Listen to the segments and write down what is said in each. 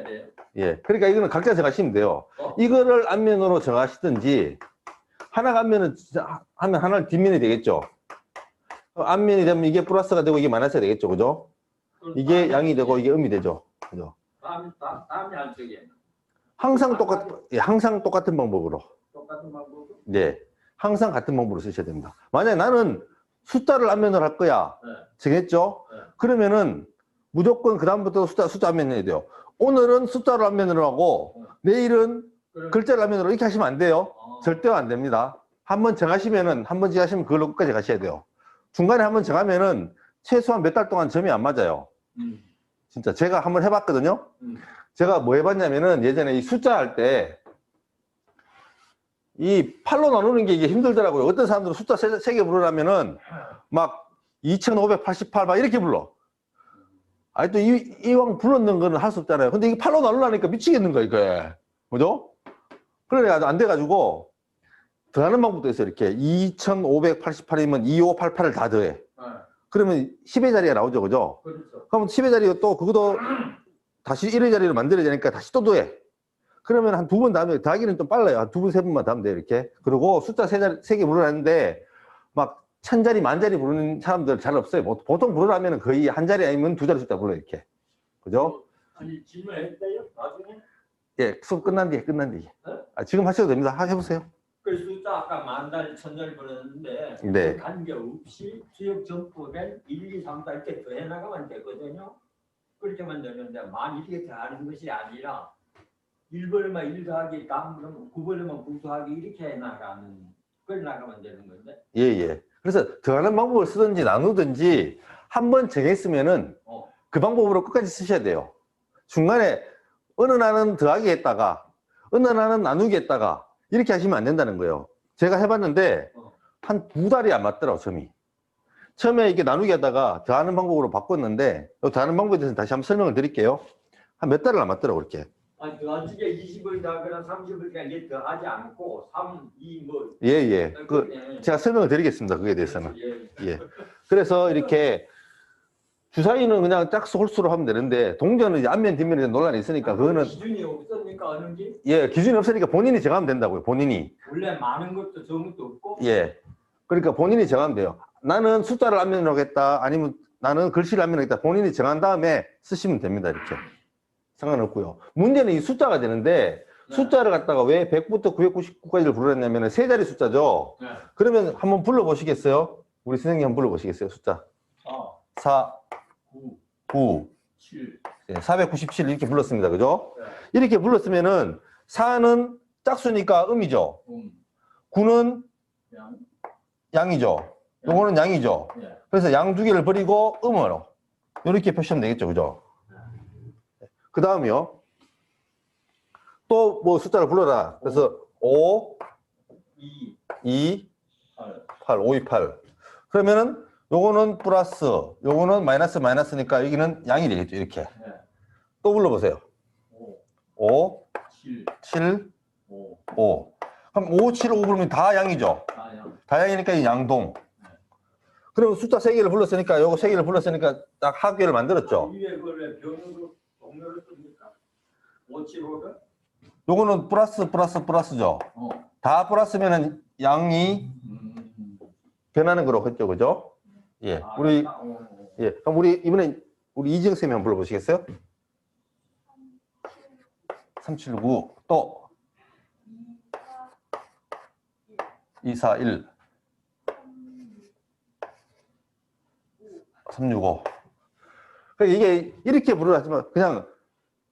돼요? 예. 그러니까 이거는 각자 정하시면 돼요. 이거를 앞면으로 정하시든지, 하나가 앞면은, 하면 하나는 뒷면이 되겠죠. 앞면이 되면 이게 플러스가 되고 이게 마이너스가 되겠죠. 그죠? 이게 양이 되고 이게 음이 되죠. 그죠? 다음에 안쪽에. 항상 예, 항상 똑같은 방법으로. 똑같은 방법으로? 네. 항상 같은 방법으로 쓰셔야 됩니다. 만약에 나는 숫자를 앞면으로 할 거야. 네. 정했죠? 네. 그러면은 무조건 그다음부터 숫자 앞면으로 해야 돼요. 오늘은 숫자를 앞면으로 하고 내일은 글자를 앞면으로 이렇게 하시면 안 돼요. 절대 안 됩니다. 한번 정하시면은 한 번 정하시면 그걸로 끝까지 가셔야 돼요. 중간에 한번 정하면은 최소한 몇 달 동안 점이 안 맞아요. 진짜 제가 한번 해봤거든요. 제가 뭐 해봤냐면은 예전에 이 숫자 할 때 이 팔로 나누는 게 이게 힘들더라고요. 어떤 사람들은 숫자 세 개 부르려면은 막 2588 막 이렇게 불러. 아니 또 이왕 불렀는 거는 할 수 없잖아요. 근데 이게 팔로 나누려니까 미치겠는 거야 이게. 그죠? 그래 안 돼가지고 더하는 방법도 있어요. 이렇게 2588이면 2588을 다 더해. 그러면 10의 자리가 나오죠. 그죠? 그렇죠. 그럼 10의 자리가 또 그것도 다시 1의 자리로 만들어야 되니까 다시 또 더해. 그러면 한 두 번 다음에 더하기는 좀 빨라요. 한 두 번, 세 번만 더하면 돼요. 이렇게. 그리고 숫자 세 개 부르라는데 막 1000자리, 10,000자리 부르는 사람들 잘 없어요. 보통 부르라면 거의 한 자리 아니면 두 자리 숫자 불러요. 이렇게. 그죠? 아니, 질문했대요? 나중에? 예, 수업 끝난 뒤에. 지금 하셔도 됩니다. 해보세요. 그 숫자 아까 10,000달, 1,000달 부르는데 네. 그 관계없이 수역 점포된 1, 2, 3, 4 이렇게 더해 나가면 되거든요. 그렇게 만드는데 만 이렇게 더하는 것이 아니라 1번에만 1 더하기 다음 9번에만 9 더하기 이렇게 해 나가는 그걸 나가면 되는 건데. 예. 그래서 더하는 방법을 쓰든지 나누든지 한 번 정했으면은 그 방법으로 끝까지 쓰셔야 돼요. 중간에 어느 날은 더하기 했다가 어느 날은 나누기 했다가 이렇게 하시면 안 된다는 거예요. 제가 해봤는데 한 두 달이 안 맞더라고 점이. 처음에 이게 나누기 하다가 더하는 방법으로 바꿨는데 더하는 방법에 대해서 다시 한번 설명을 드릴게요. 한 몇 달을 안 맞더라고 이렇게. 아니 더하기에 20을 더하거나 30을 그냥 더하지 않고 3, 2 뭐. 예. 제가 설명을 드리겠습니다. 그에 대해서는. 예. 그래서 이렇게 주사위는 그냥 짝수 홀수로 하면 되는데 동전은 이제 앞면 뒷면에 논란이 있으니까 그거는 기준이 없습니까 하는 게? 예, 기준이 없으니까 본인이 정하면 된다고요. 본인이. 원래 많은 것도 적은 것도 없고. 예. 그러니까 본인이 정하면 돼요. 나는 숫자를 앞면으로 하겠다. 아니면 나는 글씨를 앞면으로 하겠다. 본인이 정한 다음에 쓰시면 됩니다. 이렇게. 상관없고요. 문제는 이 숫자가 되는데 숫자를 갖다가 왜 100부터 999까지를 부르랬냐면 세 자리 숫자죠. 네. 그러면 한번 불러보시겠어요? 우리 선생님 한번 불러보시겠어요? 숫자. 4, 9, 7. 497 이렇게 불렀습니다. 그죠? 네. 이렇게 불렀으면은 4는 짝수니까 음이죠. 9는 양이죠. 요거는 양이죠. 네. 그래서 양 두 개를 버리고 음으로 이렇게 표시하면 되겠죠. 그죠? 그 다음이요. 또 뭐 숫자를 불러라. 그래서 5, 2, 8, 5, 2, 8. 그러면은 요거는 플러스, 요거는 마이너스니까 여기는 양이 되겠죠. 이렇게. 네. 또 불러보세요. 5, 7, 5. 그럼 5, 7, 5 부르면 다 양이죠. 다 양이니까 이 양동. 그럼 숫자 3개를 불렀으니까 요거 3개를 불렀으니까 딱 합계를 만들었죠. 위에 그걸 변으로 동료를 씁니까? 5, 7, 5를? 요거는 플러스죠. 다 플러스면은 양이 변하는 거로 했죠. 그죠? 예. 예. 그럼 우리 이번에 우리 이지영 쌤이 한번 불러보시겠어요? 379 또 241 365. 그러니까 이게 이렇게 부르지만 그냥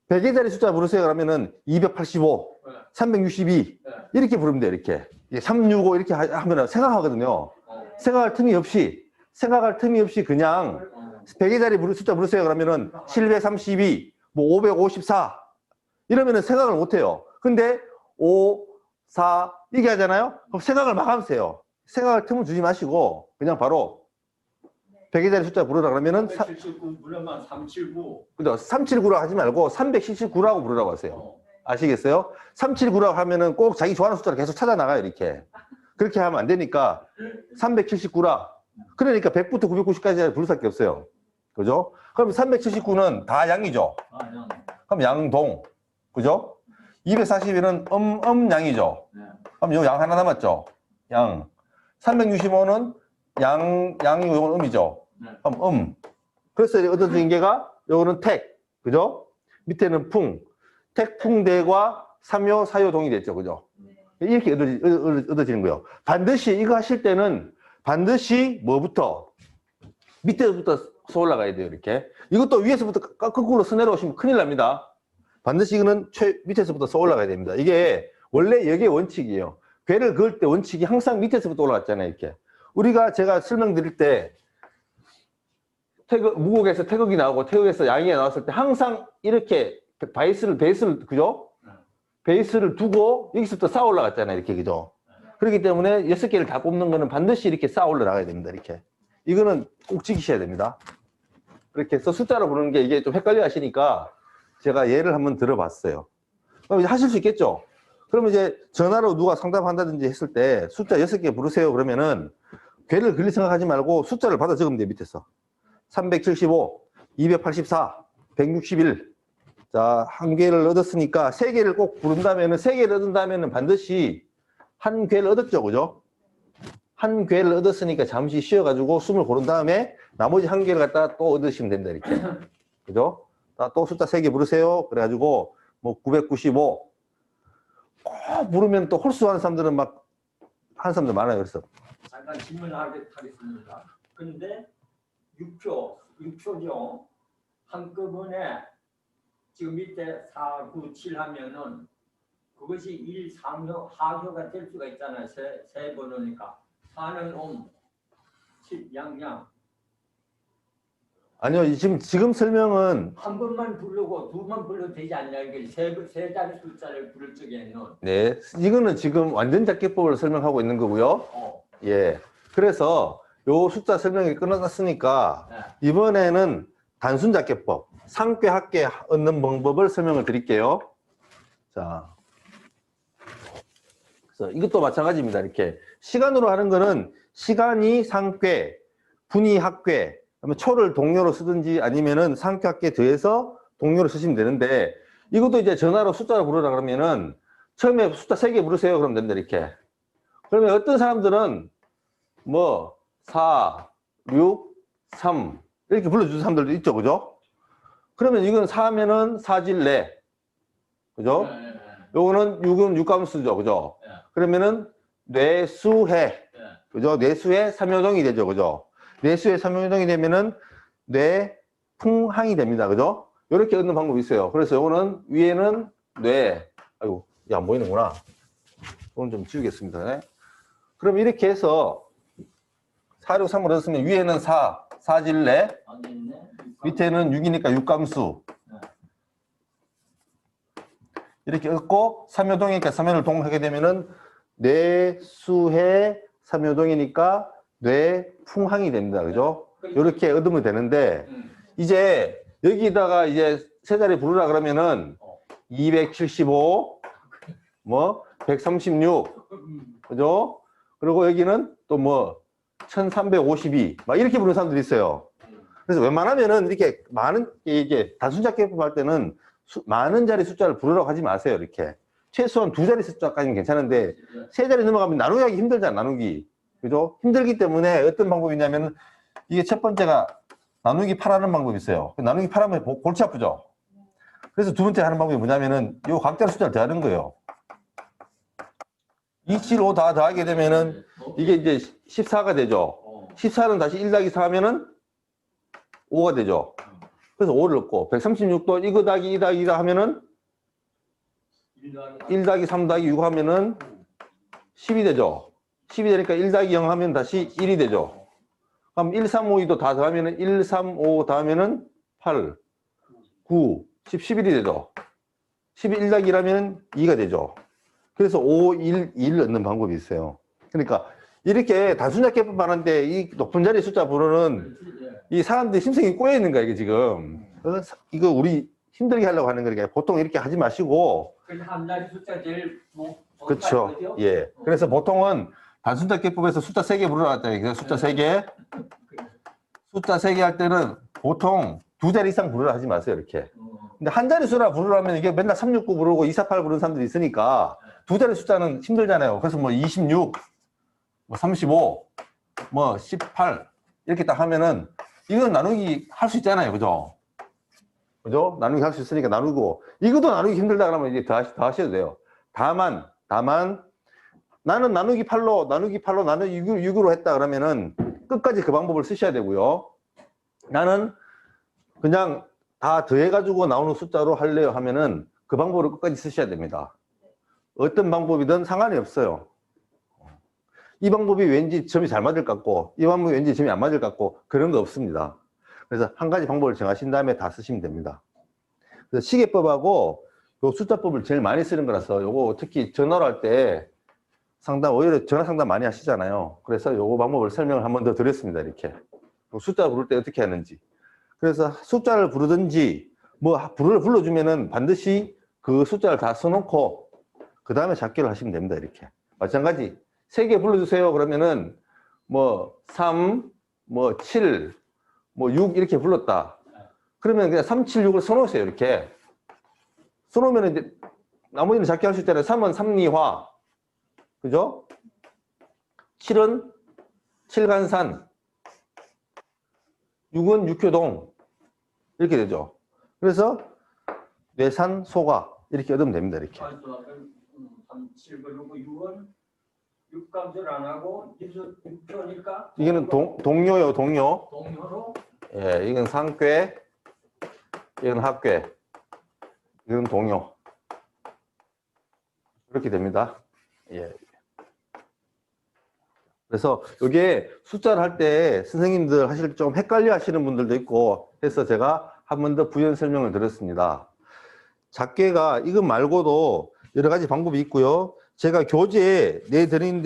100의 자리 숫자 부르세요 그러면은 285, 362 이렇게 부르면 돼요. 이렇게 365 이렇게 하면 생각하거든요. 생각할 틈이 없이 그냥 100의 자리 숫자 부르세요 그러면은 732, 뭐 554 이러면은 생각을 못 해요. 근데 5, 4 이게 하잖아요. 그럼 생각을 막 하세요. 생각할 틈을 주지 마시고 그냥 바로 100의 자리 숫자 부르라 그러면은 379 부르면 379. 그죠? 379라고 하지 말고 379라고 부르라고 하세요. 아시겠어요? 379라고 하면은 꼭 자기 좋아하는 숫자를 계속 찾아 나가요, 이렇게. 그렇게 하면 안 되니까 379라. 그러니까 100부터 990까지 부를 수밖에 없어요. 그죠? 그럼 379는 다 양이죠. 양. 그럼 양동. 그죠? 241은 양이죠. 네. 그럼 요 양 하나 남았죠? 양. 365는 양이고 요건 음이죠. 네. 그럼 그래서 얻어진 게가 요거는 택. 그죠? 밑에는 풍. 택풍대과 삼요 사요동이 됐죠. 그죠? 이렇게 얻어지는 거예요. 반드시 이거 하실 때는 반드시 뭐부터? 밑에서부터 써 올라가야 돼요. 이렇게. 이것도 위에서부터 거꾸로 써 내려오시면 큰일 납니다. 반드시 이거는 밑에서부터 써 올라가야 됩니다. 이게 원래 이게 원칙이에요. 궤를 그을 때 원칙이 항상 밑에서부터 올라갔잖아요. 이렇게. 우리가 제가 설명드릴 때 무곡에서 태극이 나오고 태극에서 양이 나왔을 때 항상 이렇게 베이스를 그죠? 베이스를 두고 여기서부터 쌓아 올라갔잖아요. 이렇게 그죠? 그렇기 때문에 6개를 다 뽑는 거는 반드시 이렇게 쌓아 올라가야 됩니다. 이렇게. 이거는 꼭 지키셔야 됩니다. 그렇게 해서 숫자로 부르는 게 이게 좀 헷갈려 하시니까 제가 예를 한번 들어봤어요. 그럼 이제 하실 수 있겠죠? 그러면 이제 전화로 누가 상담한다든지 했을 때 숫자 6개 부르세요. 그러면은 궤를 그릴 생각하지 말고 숫자를 받아 적으면 돼요. 밑에서. 375, 284, 161. 자, 한 궤를 얻었으니까 3개를 꼭 부른다면은 3개를 얻은다면은 반드시 한 궤를 얻었죠. 그죠? 한 궤를 얻었으니까 잠시 쉬어가지고 숨을 고른 다음에 나머지 한 개를 갖다 또 얻으시면 된다. 이렇게. 그죠? 또 숫자 3개 부르세요. 그래가지고 뭐 995. 꼭 부르면 또 홀수하는 사람들은 막 하는 사람들 많아요. 그래서 잠깐 질문하겠습니다. 근데 6표죠. 한꺼번에 지금 밑에 4, 9, 7 하면은 그것이 1, 3효, 하효가 될 수가 있잖아요. 세 번호니까. 4는 7, 양. 아니요. 지금 설명은 한 번만 부르고 두 번 불러도 되지 않냐. 이게 세 자리 숫자를 부를 적에는. 네. 이거는 지금 완전 잡기법을 설명하고 있는 거고요. 예. 그래서 요 숫자 설명이 끝났으니까 네. 이번에는 단순 잡기법, 상괴, 합괴 얻는 방법을 설명을 드릴게요. 자. 그래서 이것도 마찬가지입니다. 이렇게. 시간으로 하는 거는 시간이 상괴, 분이 합괴, 그러면 초를 동료로 쓰든지 아니면은 상괴, 합괴 더해서 동료로 쓰시면 되는데 이것도 이제 전화로 숫자로 부르라 그러면은 처음에 숫자 3개 부르세요. 그러면 된다. 이렇게. 그러면 어떤 사람들은 뭐 4, 6, 3 이렇게 불러주는 사람들도 있죠. 그죠? 그러면 이건 4면은 4질내. 그죠? 네. 요거는 6은 육감수죠. 그죠? 네. 그러면은 뇌수해. 네. 그죠? 뇌수의 삼요동이 되죠. 그죠? 뇌수의 삼요동이 되면은 뇌풍항이 됩니다. 그죠? 이렇게 얻는 방법이 있어요. 그래서 요거는 위에는 뇌. 아이고, 이게 안 보이는구나. 이건 좀 지우겠습니다. 네. 그럼 이렇게 해서 4, 6, 3을 얻었으면 위에는 4질내. 밑에는 6이니까 육감수. 이렇게 얻고 삼요동이니까 삼요를 동하게 되면은 뇌수해 삼요동이니까 뇌풍항이 됩니다. 그죠? 이렇게 얻으면 되는데 이제 여기다가 이제 세 자리 부르라 그러면은 275, 뭐 136, 그죠? 그리고 여기는 또 뭐 1352, 막 이렇게 부르는 사람들이 있어요. 그래서 웬만하면은 이렇게 많은 이게 단순잡기법 할 때는 많은 자리 숫자를 부르라고 하지 마세요. 이렇게 최소한 2자리 숫자까지는 괜찮은데 3자리 넘어가면 나누기 하기 힘들잖아. 나누기. 그죠? 힘들기 때문에 어떤 방법이 있냐면 이게 첫 번째가 나누기 8하는 방법이 있어요. 나누기 8하면 골치 아프죠? 그래서 두 번째 하는 방법이 뭐냐면은 요 각자 숫자를 더하는 거예요. 2, 7, 5 다 더하게 되면은 이게 이제 14가 되죠. 14는 다시 1 더하기 4 하면은 5가 되죠. 그래서 5를 넣고 136도 이거 더하기 2 더하기 2 하면은 1 더하기 3 더하기 6 하면은 10이 되죠. 10이 되니까 1 더하기 0 하면 다시 1이 되죠. 그럼 1, 3, 5, 2도 다 더하면은 1, 3, 5 더하면은 8, 9, 10, 11이 되죠. 10이 1 더하기 1 하면은 2가 되죠. 그래서 5, 1, 1 넣는 방법이 있어요. 그러니까 이렇게 단순잡기법 하는데 이 높은 자리 숫자 부르는 이 사람들이 심성이 꼬여 있는 거야, 이게 지금. 이거 우리 힘들게 하려고 하는 거니까 보통 이렇게 하지 마시고. 한 자리 숫자 제일 그렇죠. 예. 그래서 보통은 단순잡기법에서 숫자 3개 부르라 했잖아요. 숫자 3개. 숫자 3개 할 때는 보통 2자리 이상 부르라 하지 마세요, 이렇게. 근데 한 자리 수라 부르려면 이게 맨날 369 부르고 248 부르는 사람들이 있으니까 두 자리 숫자는 힘들잖아요. 그래서 뭐 26, 뭐 35, 뭐 18 이렇게 딱 하면은 이건 나누기 할 수 있잖아요. 그죠? 그죠? 나누기 할 수 있으니까 나누고, 이것도 나누기 힘들다 그러면 이제 더 하셔도 돼요. 다만 나는 나누기 8로 나누기 6으로 했다 그러면은 끝까지 그 방법을 쓰셔야 되고요. 나는 그냥 다 더해가지고 나오는 숫자로 할래요 하면은 그 방법을 끝까지 쓰셔야 됩니다. 어떤 방법이든 상관이 없어요. 이 방법이 왠지 점이 잘 맞을 것 같고 이 방법이 왠지 점이 안 맞을 것 같고 그런 거 없습니다. 그래서 한 가지 방법을 정하신 다음에 다 쓰시면 됩니다. 그래서 시계법하고 요 숫자법을 제일 많이 쓰는 거라서 요거 특히 전화로 할 때 상담, 오히려 전화 상담 많이 하시잖아요. 그래서 요거 방법을 설명을 한 번 더 드렸습니다. 이렇게 숫자 부를 때 어떻게 하는지. 그래서 숫자를 부르든지 뭐 불러주면은 반드시 그 숫자를 다 써놓고 그 다음에 잡기를 하시면 됩니다. 이렇게 마찬가지 3개 불러주세요 그러면은 뭐 3, 뭐 7, 뭐 6 이렇게 불렀다 그러면 그냥 3, 7, 6을 써놓으세요. 이렇게 써놓으면 이제 나머지는 잡기 할 수 있잖아요. 3은 삼리화, 그죠? 7은 칠간산, 6은 육효동 이렇게 되죠. 그래서 뇌산, 소가 이렇게 얻으면 됩니다. 이렇게. 3, 7 그리고 6은 육감술 안 하고 6표니까 이거는 동료요, 동료. 동료로 예, 이건 상괴, 이건 합괴, 이건 동료. 이렇게 됩니다. 예. 그래서 이게 숫자를 할 때 선생님들 하실 때 좀 헷갈려 하시는 분들도 있고 해서 제가 한 번 더 부연 설명을 드렸습니다. 작계가 이것 말고도 여러 가지 방법이 있고요. 제가 교재에 내드린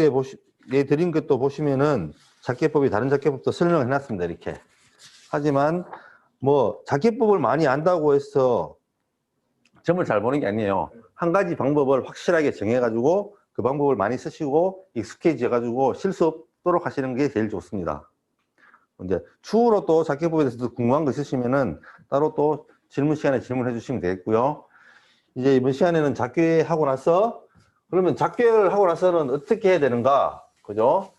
것도 보시면은 작계법이 다른 작계법도 설명을 해놨습니다. 이렇게. 하지만 뭐 작계법을 많이 안다고 해서 점을 잘 보는 게 아니에요. 한 가지 방법을 확실하게 정해가지고 그 방법을 많이 쓰시고 익숙해져가지고 실수 없도록 하시는 게 제일 좋습니다. 이제 추후로 또 작계법에 대해서 궁금한 거 있으시면은 따로 또 질문 시간에 질문해 주시면 되겠고요. 이제 이번 시간에는 작계하고 나서 그러면 작계를 하고 나서는 어떻게 해야 되는가, 그죠?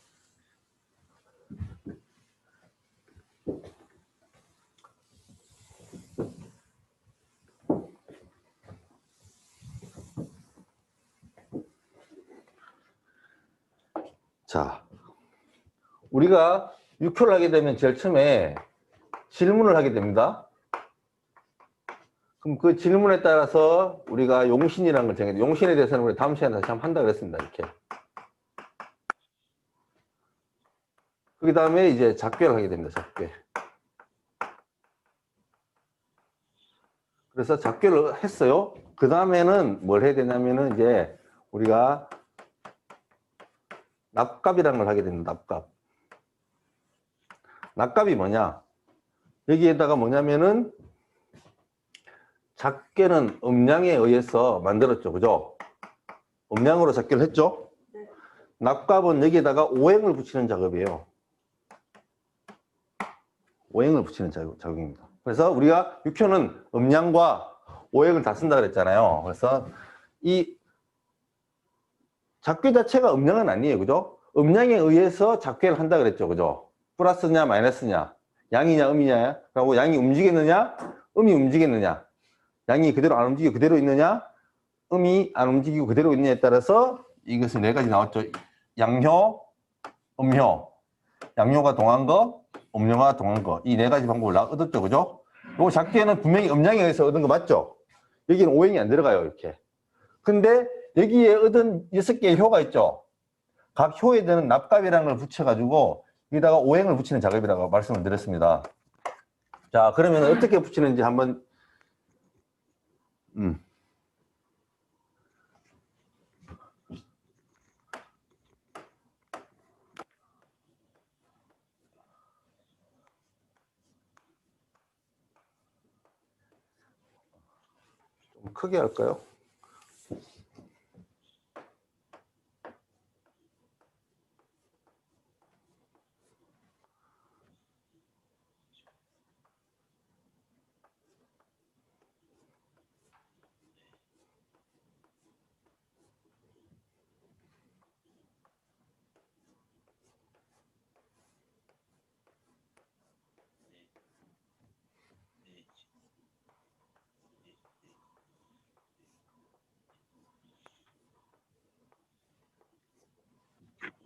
자, 우리가 6표를 하게 되면 제일 처음에 질문을 하게 됩니다. 그럼 그 질문에 따라서 우리가 용신이라는 걸 정해야 돼요. 용신에 대해서는 우리 다음 시간에 다시 한번 한다 그랬습니다. 이렇게. 그 다음에 이제 작괴를 하게 됩니다. 작괴. 그래서 작괴를 했어요. 그 다음에는 뭘 해야 되냐면은 이제 우리가 납값이라는 걸 하게 됩니다. 납값. 납값이 뭐냐? 여기에다가 뭐냐면은 작계는 음량에 의해서 만들었죠. 그죠? 음량으로 작계를 했죠? 네. 납값은 여기에다가 오행을 붙이는 작업이에요. 오행을 붙이는 작업입니다. 그래서 우리가 6효는 음량과 오행을 다 쓴다 그랬잖아요. 그래서 이 작괴 자체가 음량은 아니에요. 그죠? 음량에 의해서 작괴를 한다 그랬죠. 그죠? 플러스냐 마이너스냐, 양이냐 음이냐, 그리고 양이 움직이느냐 음이 움직이느냐, 양이 그대로 안 움직이고 그대로 있느냐, 음이 안 움직이고 그대로 있느냐에 따라서 이것은 네 가지 나왔죠. 양효, 음효, 양효가 동한 거, 음효가 동한 거, 이 네 가지 방법을 얻었죠. 그죠? 요 작계는 분명히 음량에 의해서 얻은 거 맞죠? 여기는 오행이 안 들어가요. 이렇게. 근데 여기에 얻은 6개의 효가 있죠. 각 효에 드는 납값이라는 걸 붙여가지고 여기다가 오행을 붙이는 작업이라고 말씀을 드렸습니다. 자, 그러면 어떻게 붙이는지 한번 좀 크게 할까요?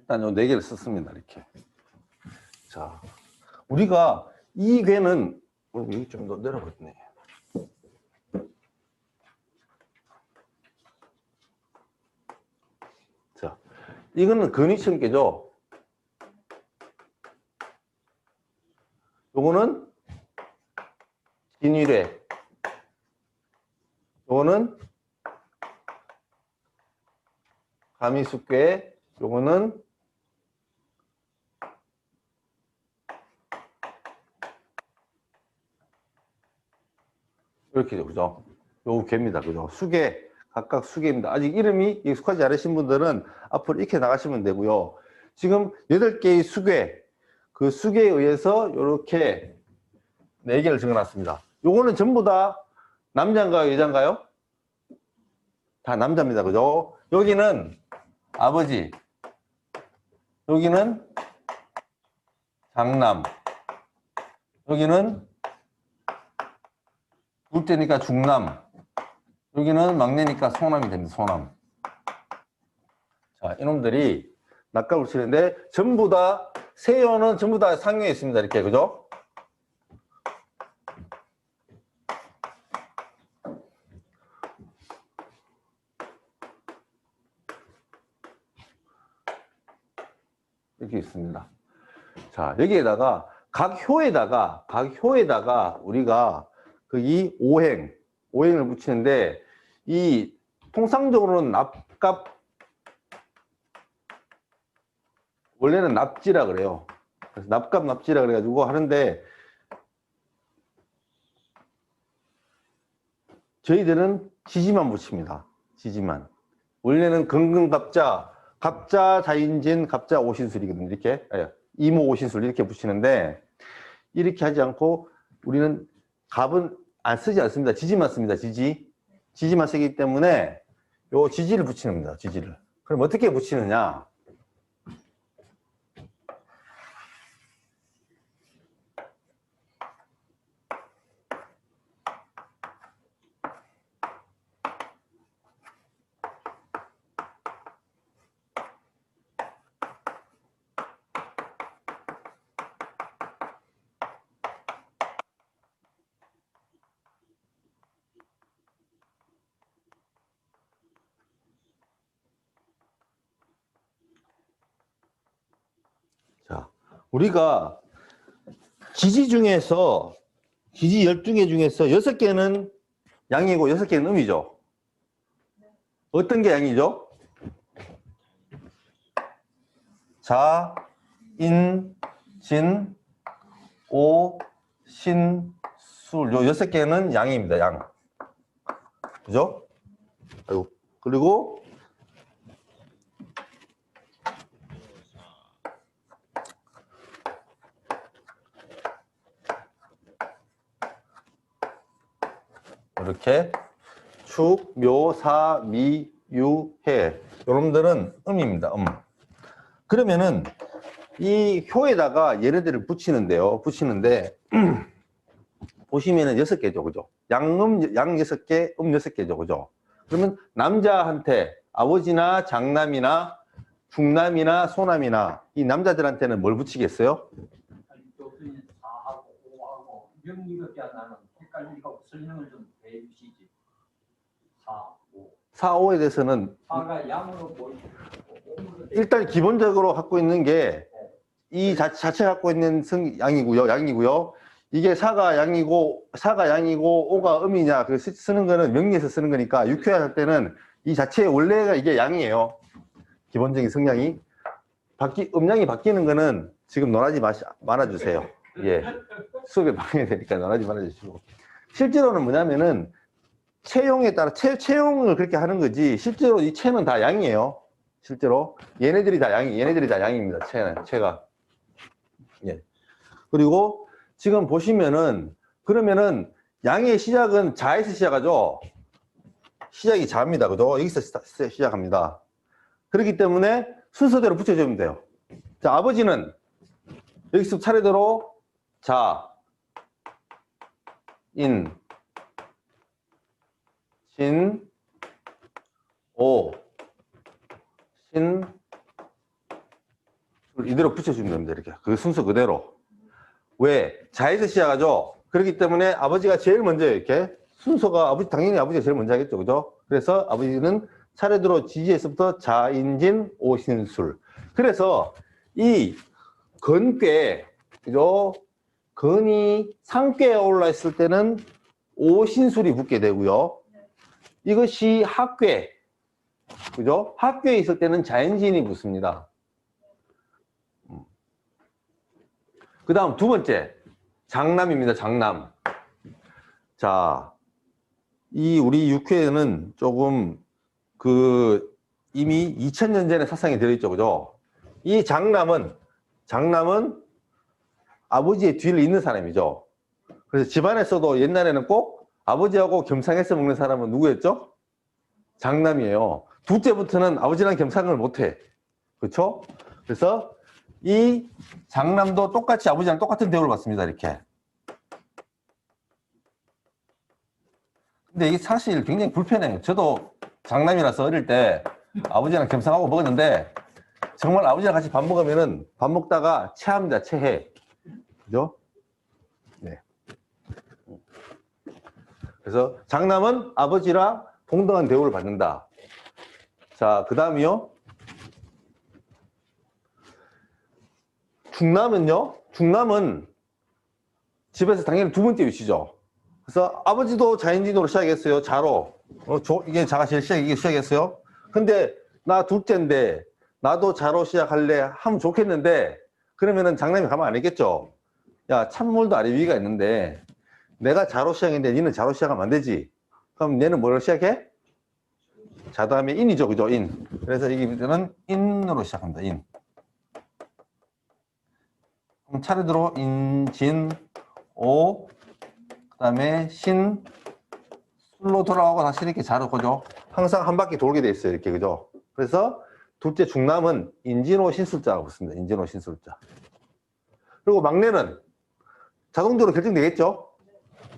일단 요 네 개를 썼습니다. 이렇게. 자, 우리가 이 괴는 여기 좀 더 내려버렸네. 자, 이거는 근위층계죠. 요거는 진위례. 요거는 가미숙괴. 요거는 이렇게죠, 그죠? 요 괴입니다, 그죠? 수괴, 각각 수괴입니다. 아직 이름이 익숙하지 않으신 분들은 앞으로 익혀 나가시면 되고요. 지금 8개의 수괴, 그 수괴에 의해서 이렇게 4개를 적어놨습니다. 요거는 전부 다 남자인가요, 여자인가요? 다 남자입니다, 그죠? 여기는 아버지, 여기는 장남, 여기는 둘째니까 중남, 여기는 막내니까 소남이 됩니다. 소남. 자, 이놈들이 낯가를 치는데 전부 다 세연은 전부 다 상류에 있습니다. 이렇게, 그죠? 이렇게 있습니다. 자, 여기에다가 각 효에다가 우리가 그 이 오행을 붙이는데 이 통상적으로는 납갑 원래는 납지라 그래요. 그래서 납갑 납지라 그래가지고 하는데 저희들은 지지만 붙입니다. 지지만. 원래는 근근갑자, 갑자 자인진, 갑자 오신술이거든요. 이렇게 이모 오신술 이렇게 붙이는데 이렇게 하지 않고 우리는 갑은 안 쓰지 않습니다. 지지만 씁니다. 지지만 쓰기 때문에 요 지지를 붙이는 겁니다. 지지를. 그럼 어떻게 붙이느냐? 자, 우리가 지지 12개 중에서 6개는 양이고 6개는 음이죠. 어떤 게 양이죠? 자, 인, 진, 오, 신, 술. 요 6개는 양입니다. 양. 그죠? 아이고. 그리고 이렇게 축, 묘, 사, 미, 유, 해. 요놈들은 음입니다. 그러면은 이 효에다가 얘네들을 붙이는데 보시면은 6개죠. 그죠? 양 6개, 6개죠. 그죠? 그러면 남자한테 아버지나 장남이나 중남이나 소남이나 이 남자들한테는 뭘 붙이겠어요? 교수님 4하고 5하고 명리밖에 안 나는 헷갈리고 설명을 좀 해주시지. 4, 5. 4, 5에 대해서는 4가 양으로 보이고 일단 기본적으로 갖고 있는 게 이 자체 갖고 있는 양이고요. 이게 4가 양이고 5가 음이냐 그 쓰는 거는 명리에서 쓰는 거니까 육회화 할 때는 이 자체의 원래가 이게 양이에요. 기본적인 성량이 음량이 바뀌는 거는 지금 논하지 말아주세요. 예, 수업에 방해되니까 논하지 말아주시고 실제로는 뭐냐면은 체용에 따라 체용을 그렇게 하는 거지 실제로 이 체는 다 양이에요. 실제로 얘네들이 다 양입니다. 체가. 예. 그리고 지금 보시면은 그러면은 양의 시작은 자에서 시작하죠. 시작이 자입니다. 그죠? 여기서 시작합니다. 그렇기 때문에 순서대로 붙여주면 돼요. 자, 아버지는 여기서 차례대로 자, 인, 신, 오, 신, 이대로 붙여주면 됩니다. 이렇게. 그 순서 그대로. 왜? 자에서 시작하죠? 그렇기 때문에 아버지가 제일 먼저 이렇게 순서가 당연히 아버지가 제일 먼저 하겠죠. 그죠? 그래서 아버지는 차례대로 지지에서부터 자인진 오신술. 그래서 이 건괴, 그죠? 건이 상괴에 올라 있을 때는 오신술이 붙게 되고요. 이것이 합괴, 그죠? 합괴에 있을 때는 자인진이 붙습니다. 그 다음 두 번째, 장남입니다. 장남. 자, 이 우리 육회에는 조금 이미 2000년 전에 사상이 들어있죠. 그죠? 이 장남은 아버지의 뒤를 잇는 사람이죠. 그래서 집안에서도 옛날에는 꼭 아버지하고 겸상해서 먹는 사람은 누구였죠? 장남이에요. 둘째부터는 아버지랑 겸상을 못해. 그렇죠? 그래서 이 장남도 똑같이 아버지랑 똑같은 대우를 받습니다. 이렇게. 근데 이게 사실 굉장히 불편해요. 저도 장남이라서 어릴 때 아버지랑 겸상하고 먹었는데 정말 아버지랑 같이 밥 먹으면은 밥 먹다가 체합니다. 체해. 그죠? 네. 그래서 장남은 아버지랑 동등한 대우를 받는다. 자, 그 다음이요. 중남은요? 중남은 집에서 당연히 두 번째 위치죠. 그래서 아버지도 자인진으로 시작했어요. 자로. 이게 자가 제일 시작했어요. 근데 나 둘째인데 나도 자로 시작할래 하면 좋겠는데 그러면은 장남이 가만 안 있겠죠. 야, 찬물도 아래 위가 있는데 내가 자로 시작했는데 니는 자로 시작하면 안 되지. 그럼 얘는 뭐로 시작해? 자 다음에 인이죠. 그죠? 인. 그래서 이게는 인으로 시작합니다. 인. 그럼 차례대로 인, 진, 오, 그 다음에 신, 술로 돌아가고 다시 이렇게 자로 거죠. 항상 한 바퀴 돌게 돼 있어요. 이렇게. 그죠? 그래서 둘째 중남은 인진호 신술자가 붙습니다. 인진호 신술자. 그리고 막내는 자동적으로 결정되겠죠?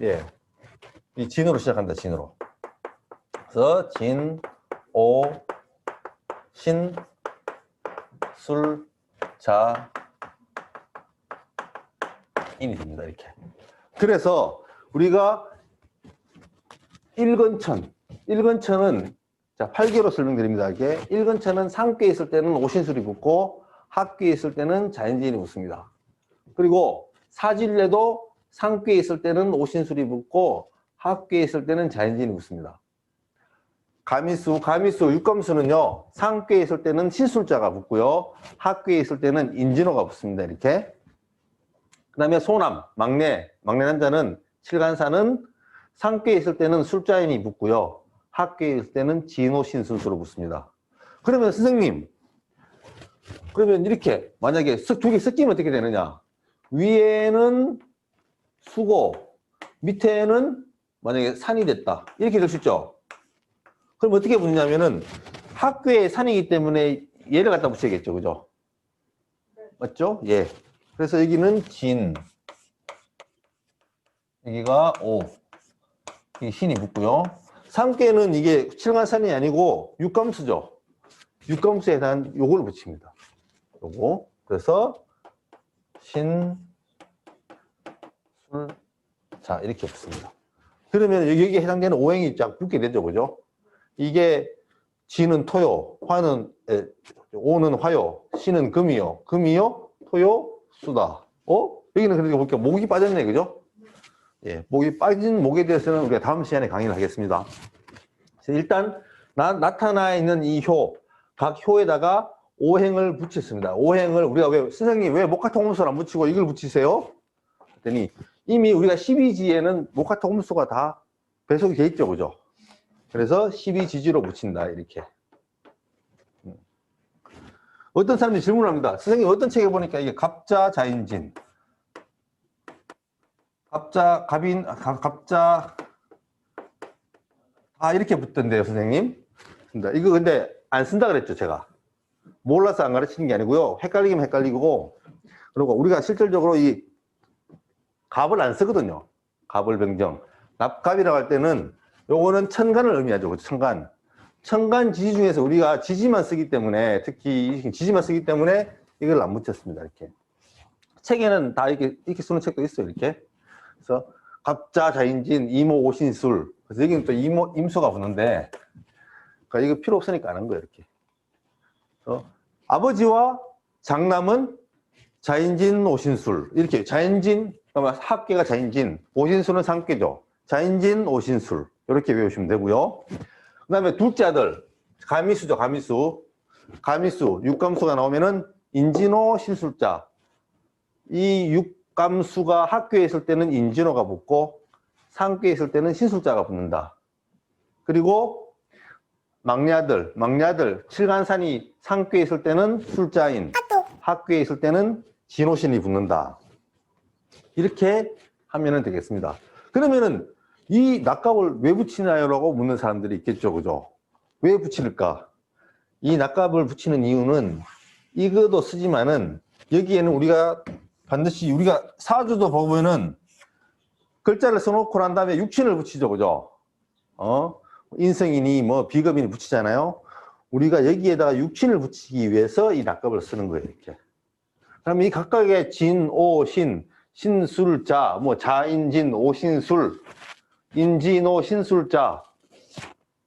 예. 이 진으로 시작한다. 진으로. 그래서 진, 오, 신, 술, 자, 인이 됩니다. 이렇게. 그래서 우리가 일근천은 자 8개로 설명드립니다. 이게 일근천은 상괴에 있을 때는 오신술이 붙고 합괴에 있을 때는 자인진이 붙습니다. 그리고 사질례도 상괴에 있을 때는 오신술이 붙고 합괴에 있을 때는 자인진이 붙습니다. 가미수, 육감수는요 상괴에 있을 때는 신술자가 붙고요 합괴에 있을 때는 인진호가 붙습니다. 이렇게. 그 다음에 소남, 막내 남자는 칠간사는 상괴에 있을 때는 술자인이 붙고요 합괴에 있을 때는 진호 신술수로 붙습니다. 그러면 선생님, 그러면 이렇게 만약에 두 개 섞이면 어떻게 되느냐? 위에는 수고, 밑에는 만약에 산이 됐다. 이렇게 될 수 있죠? 그럼 어떻게 붙냐면은 합괴의 산이기 때문에 얘를 갖다 붙여야겠죠. 그죠? 맞죠? 예. 그래서 여기는 진, 여기가 오, 이 신이 붙고요. 상괴는 이게 칠간산이 아니고 육감수죠. 육감수에 대한 요걸 붙입니다. 요거. 그래서 신, 술, 자 이렇게 붙습니다. 그러면 여기에 해당되는 오행이 쫙 붙게 되죠. 그죠? 이게 진은 토요, 오는 화요, 신은 금이요, 토요, 수다. 여기는 그러니까 볼게요. 목이 빠졌네. 그죠? 예, 목이 빠진 목에 대해서는 우리가 다음 시간에 강의를 하겠습니다. 일단 나타나 있는 이 효, 각 효에다가 오행을 붙였습니다. 오행을 우리가 선생님 왜 목화통음수를 안 붙이고 이걸 붙이세요? 그랬더니 이미 우리가 12지에는 목화통음수가 다 배속이 돼 있죠. 그죠? 그래서 12지지로 붙인다. 이렇게. 어떤 사람들이 질문을 합니다. 선생님 어떤 책에 보니까 이게 갑자, 자인진. 갑자, 갑자 다 이렇게 붙던데요, 선생님. 이거 근데 안 쓴다 그랬죠, 제가. 몰라서 안 가르치는 게 아니고요. 헷갈리면 헷갈리고. 그리고 우리가 실질적으로 이 갑을 안 쓰거든요. 갑을 병정. 납갑이라고 할 때는 요거는 천간을 의미하죠. 그렇죠? 천간. 천간 지지 중에서 우리가 지지만 쓰기 때문에 특히 지지만 쓰기 때문에 이걸 안 붙였습니다. 이렇게. 책에는 다 이렇게 쓰는 책도 있어요. 이렇게. 그래서 갑자, 자인진, 이모, 오신술. 그래서 여기는 또 이모, 임수가 붙는데, 그러니까 이거 필요 없으니까 안 한 거예요. 이렇게. 그래서 아버지와 장남은 자인진, 오신술. 이렇게 자인진, 그러면 합계가 자인진, 오신술은 상계죠. 자인진, 오신술. 이렇게 외우시면 되고요. 그 다음에 둘째 아들, 가미수죠. 가미수. 가미수, 육감수가 나오면은 인진호, 신술자. 이 육감수가 학교에 있을 때는 인진호가 붙고 상교에 있을 때는 신술자가 붙는다. 그리고 막내아들, 칠간산이 상교에 있을 때는 술자인, 학교에 있을 때는 진호신이 붙는다. 이렇게 하면 되겠습니다. 그러면은 이 낙갑을 왜 붙이나요라고 묻는 사람들이 있겠죠, 그죠? 왜 붙일까? 이 낙갑을 붙이는 이유는 이거도 쓰지만은 여기에는 우리가 반드시 우리가 사주도 보면은 글자를 써놓고 난 다음에 육신을 붙이죠, 그죠? 인성이니 뭐 비급이니 붙이잖아요. 우리가 여기에다가 육신을 붙이기 위해서 이 낙갑을 쓰는 거예요, 이렇게. 그러면 이 각각의 진, 오, 신, 신술자, 뭐 자인진, 오신술, 인진오, 신술자.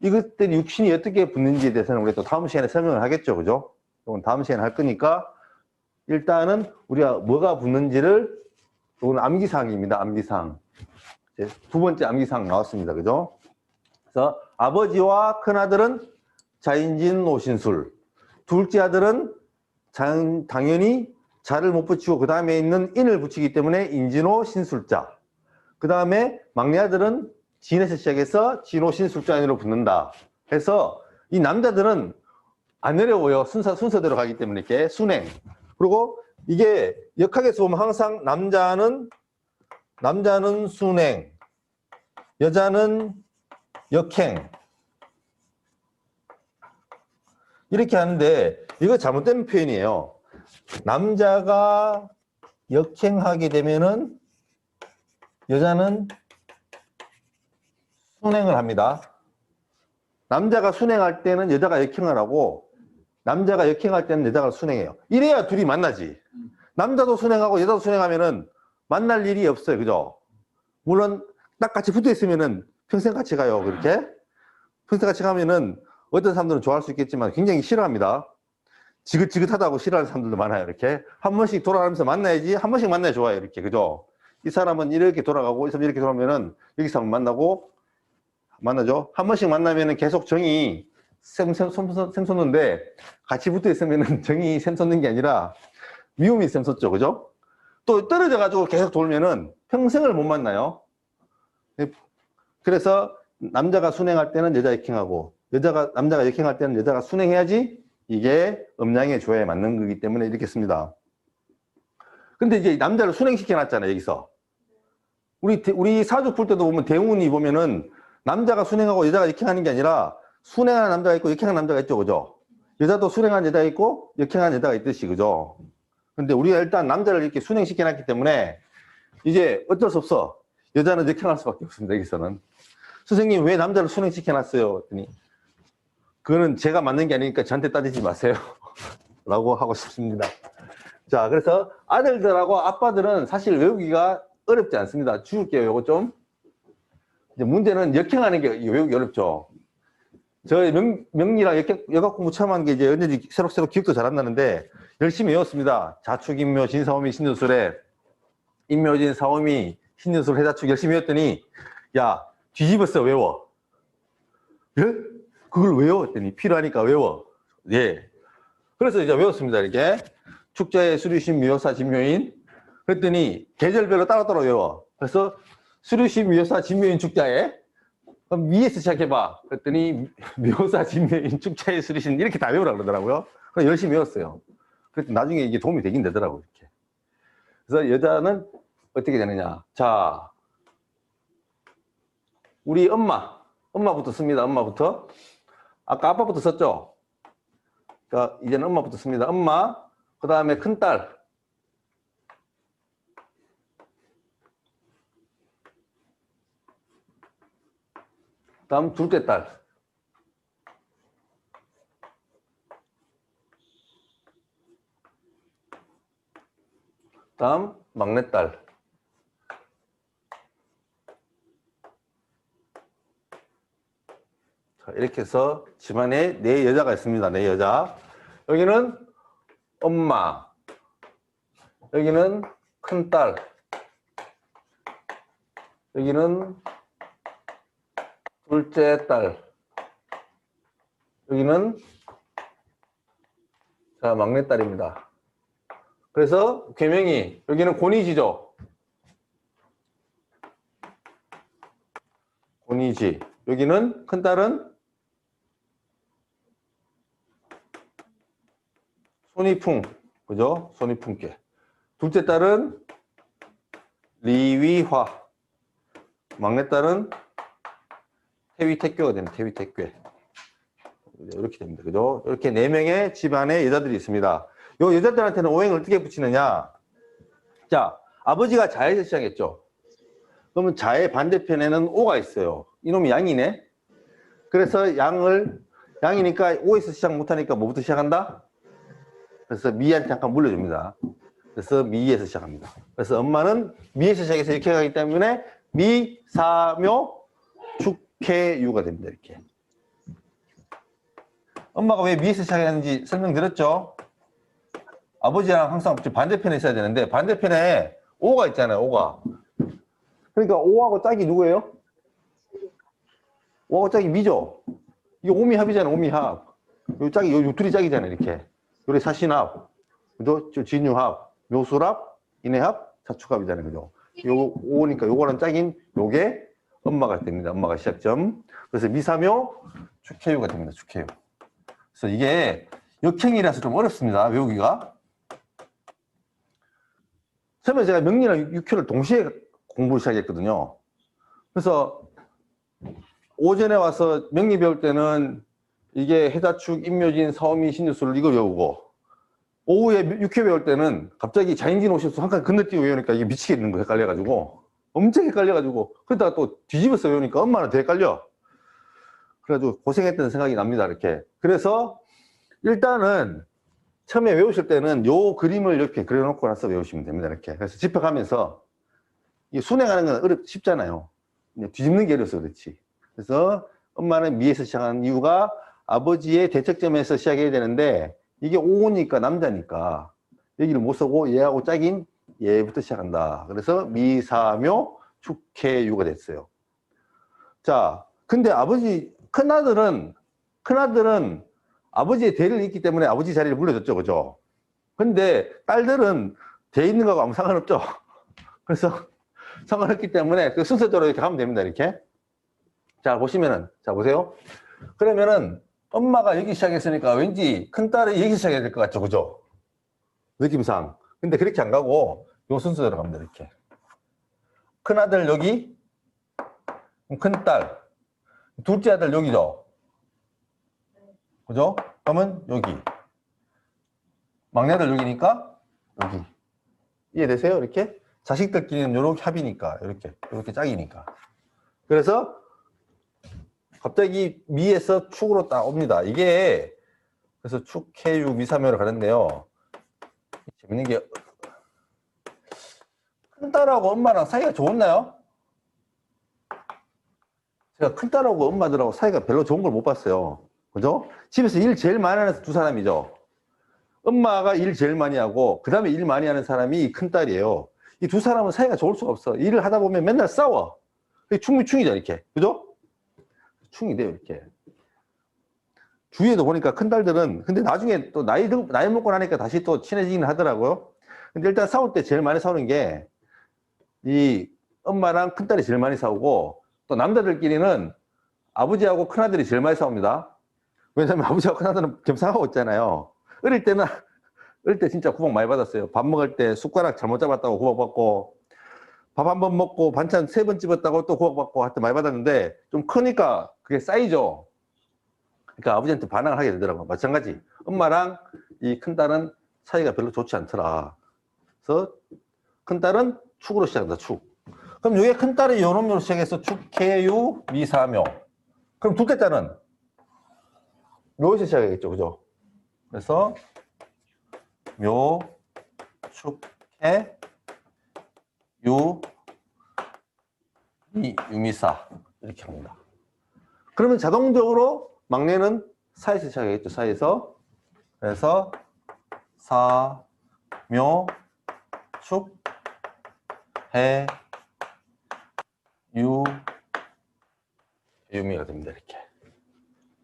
이것들이 육신이 어떻게 붙는지에 대해서는 우리가 또 다음 시간에 설명을 하겠죠, 그죠? 이건 다음 시간에 할 거니까 일단은 우리가 뭐가 붙는지를 이건 암기사항입니다, 암기사항. 두 번째 암기사항 나왔습니다, 그죠? 그래서 아버지와 큰아들은 자인진, 오신술. 둘째 아들은 당연히 자를 못 붙이고 그 다음에 있는 인을 붙이기 때문에 인진호, 신술자. 그 다음에 막내 아들은 진에서 시작해서 진호, 신술자인으로 붙는다. 해서 이 남자들은 안 어려워요. 순서대로 가기 때문에 이렇게 순행. 그리고 이게 역학에서 보면 항상 남자는 순행, 여자는 역행. 이렇게 하는데 이거 잘못된 표현이에요. 남자가 역행하게 되면은 여자는 순행을 합니다. 남자가 순행할 때는 여자가 역행을 하고 남자가 역행할 때는 여자가 순행해요. 이래야 둘이 만나지. 남자도 순행하고 여자도 순행하면은 만날 일이 없어요. 그죠? 물론 딱 같이 붙어 있으면은 평생 같이 가요. 그렇게. 평생 같이 가면은 어떤 사람들은 좋아할 수 있겠지만 굉장히 싫어합니다. 지긋지긋하다고 싫어하는 사람들도 많아요. 이렇게. 한 번씩 돌아가면서 만나야지. 한 번씩 만나야 좋아요. 이렇게. 그죠? 이 사람은 이렇게 돌아가고 이 사람은 이렇게 돌아오면은 여기서 한번 만나죠. 한 번씩 만나면은 계속 정이 샘솟는데 같이 붙어 있으면은 정이 샘솟는 게 아니라 미움이 샘솟죠. 그죠? 또 떨어져 가지고 계속 돌면은 평생을 못 만나요. 그래서 남자가 순행할 때는 여자 역행하고 남자가 역행할 때는 여자가 순행해야지 이게 음양의 조화에 맞는 거기 때문에 이렇게 씁니다. 근데 이제 남자를 순행시켜 놨잖아요. 여기서 우리 사주 풀 때도 보면 대운이 보면은 남자가 순행하고 여자가 역행하는 게 아니라 순행하는 남자가 있고 역행하는 남자가 있죠. 그죠? 여자도 순행한 여자가 있고 역행한 여자가 있듯이. 그죠? 근데 우리가 일단 남자를 이렇게 순행시켜 놨기 때문에 이제 어쩔 수 없어. 여자는 역행할 수밖에 없습니다. 여기서는. 선생님 왜 남자를 순행시켜 놨어요? 그랬더니 그거는 제가 맞는 게 아니니까 저한테 따지지 마세요. 라고 하고 싶습니다. 자, 그래서 아들들하고 아빠들은 사실 외우기가 어렵지 않습니다. 줄게요. 요거 좀. 이제 문제는 역행하는 게 외우기 어렵죠. 저희 명리랑 역학 공부 처음 한 게 이제 언제지 새록새록 기억도 잘 안 나는데 열심히 외웠습니다. 자축, 인묘, 진사오미, 신유술에 인묘진, 사오미, 신유술, 해자축 열심히 외웠더니 야, 뒤집었어. 외워. 예? 그걸 외워? 했더니 필요하니까 외워. 예. 그래서 이제 외웠습니다. 이렇게. 축자의 수류신, 묘사, 진묘인. 그랬더니 계절별로 따로따로 외워. 그래서 수류신, 묘사, 진묘인 축자에 그럼 위에서 시작해봐. 그랬더니 묘사, 진묘인, 축자의 수류신 이렇게 다 외우라 그러더라고요. 그래서 열심히 외웠어요. 그랬더니 나중에 이게 도움이 되긴 되더라고요. 이렇게. 그래서 여자는 어떻게 되느냐. 자, 우리 엄마부터 씁니다. 엄마부터. 아까 아빠부터 썼죠? 그러니까 이제는 엄마부터 씁니다. 엄마, 그 다음에 큰딸. 다음 둘째 딸. 다음 막내딸. 자, 이렇게 해서 집안에 네 여자가 있습니다. 네 여자. 여기는 엄마. 여기는 큰딸. 여기는 둘째 딸. 여기는 자, 막내딸입니다. 그래서 계명이 여기는 권위지죠. 권위지. 여기는 큰딸은 손위풍. 그죠? 손위풍께. 둘째 딸은 리위화. 막내딸은 태위태괴가 되는 태위태괴. 이렇게 됩니다. 그죠? 이렇게 4명의 집안에 여자들이 있습니다. 요 여자들한테는 오행을 어떻게 붙이느냐? 자, 아버지가 자에서 시작했죠. 그러면 자의 반대편에는 오가 있어요. 이놈이 양이네. 그래서 양이니까 오에서 시작 못하니까 뭐부터 시작한다? 그래서 미한테 잠깐 물려줍니다. 그래서 미에서 시작합니다. 그래서 엄마는 미에서 시작해서 이렇게 가기 때문에 미, 사, 묘, 축해, 유가 됩니다. 이렇게. 엄마가 왜 미에서 시작했는지 설명드렸죠? 아버지랑 항상 반대편에 있어야 되는데 반대편에 오가 있잖아요. 오가. 그러니까 오하고 짝이 누구예요? 오하고 짝이 미죠? 이게 오미합이잖아요. 오미합. 요 짝이 요 둘이 짝이잖아요. 이렇게. 요래 사신합. 그죠? 진유합. 묘술합. 인해합. 자축합이잖아요. 그죠? 요 오니까 요거는 짝인 요게 엄마가 됩니다. 엄마가 시작점. 그래서 미사묘 축해유가 됩니다. 축해유. 그래서 이게 역행이라서 좀 어렵습니다. 외우기가. 처음에 제가 명리랑 육효를 동시에 공부를 시작했거든요. 그래서 오전에 와서 명리 배울 때는 이게 해자축, 임묘진, 서미, 신유술을 이거 외우고 오후에 육효 배울 때는 갑자기 자인진 오실수 한 칸 건너뛰고 외우니까 이게 미치겠는 거예요. 헷갈려가지고. 엄청 헷갈려가지고 그러다가 또 뒤집어서 외우니까 엄마는 더 헷갈려. 그래가지고 고생했던 생각이 납니다. 이렇게. 그래서 일단은 처음에 외우실 때는 요 그림을 이렇게 그려놓고 나서 외우시면 됩니다. 이렇게. 그래서 집합하면서 이 순행하는 건 쉽잖아요. 뒤집는 게 어려서 그렇지. 그래서 엄마는 미에서 시작하는 이유가 아버지의 대척점에서 시작해야 되는데 이게 오니까 남자니까 여기를 못 쓰고 얘하고 짝인 얘부터 시작한다. 그래서 미사묘 축해유가 됐어요. 자, 근데 큰아들은 아버지의 대를 잇기 때문에 아버지 자리를 물려줬죠. 그죠? 근데 딸들은 대 있는 거하고 아무 상관없죠. 그래서 상관없기 때문에 그 순서대로 이렇게 하면 됩니다. 이렇게. 자, 보시면은, 자, 보세요. 그러면은 엄마가 여기 시작했으니까 왠지 큰딸이 여기 시작해야 될 것 같죠. 그죠? 느낌상. 근데 그렇게 안 가고 요 순서대로 갑니다. 이렇게. 큰아들 여기, 큰딸. 둘째 아들 여기죠. 그죠? 그러면 여기. 막내 아들 여기니까 여기. 이해되세요? 이렇게? 자식들끼리는 요렇게 합이니까. 이렇게 짝이니까. 그래서 갑자기 미에서 축으로 딱 옵니다. 이게 그래서 축, 해유, 미사묘로 가는데요. 재밌는 게 큰딸하고 엄마랑 사이가 좋았나요? 제가 큰딸하고 엄마들하고 사이가 별로 좋은 걸 못 봤어요. 그죠? 집에서 일 제일 많이 하는 두 사람이죠. 엄마가 일 제일 많이 하고 그 다음에 일 많이 하는 사람이 큰딸이에요. 이 두 사람은 사이가 좋을 수가 없어. 일을 하다 보면 맨날 싸워. 충이죠 이렇게. 그죠? 충이 돼요 이렇게. 주위에도 보니까 큰딸들은 근데 나중에 또 나이 먹고 나니까 다시 또 친해지긴 하더라고요. 근데 일단 싸울 때 제일 많이 싸우는 게 이 엄마랑 큰딸이 제일 많이 싸우고 또 남자들끼리는 아버지하고 큰아들이 제일 많이 싸웁니다. 왜냐면 아버지하고 큰아들은 겸상하고 있잖아요. 어릴 때 진짜 구박 많이 받았어요. 밥 먹을 때 숟가락 잘못 잡았다고 구박받고 밥 한 번 먹고 반찬 3번 집었다고 또 구박받고 하여튼 많이 받았는데 좀 크니까 그게 쌓이죠. 그러니까 아버지한테 반항을 하게 되더라고요. 마찬가지. 엄마랑 이 큰딸은 사이가 별로 좋지 않더라. 그래서 큰딸은 축으로 시작한다. 축. 그럼 이게 큰딸이 요놈으로 시작해서 축해유 미사묘. 그럼 둘째 딸은 묘에서 시작하겠죠. 그죠? 그래서 묘, 축해, 유, 미, 유미사 이렇게 합니다. 그러면 자동적으로 막내는 사에서 시작하겠죠. 사에서. 그래서 사, 묘, 축, 해, 유, 유미가 됩니다. 이렇게.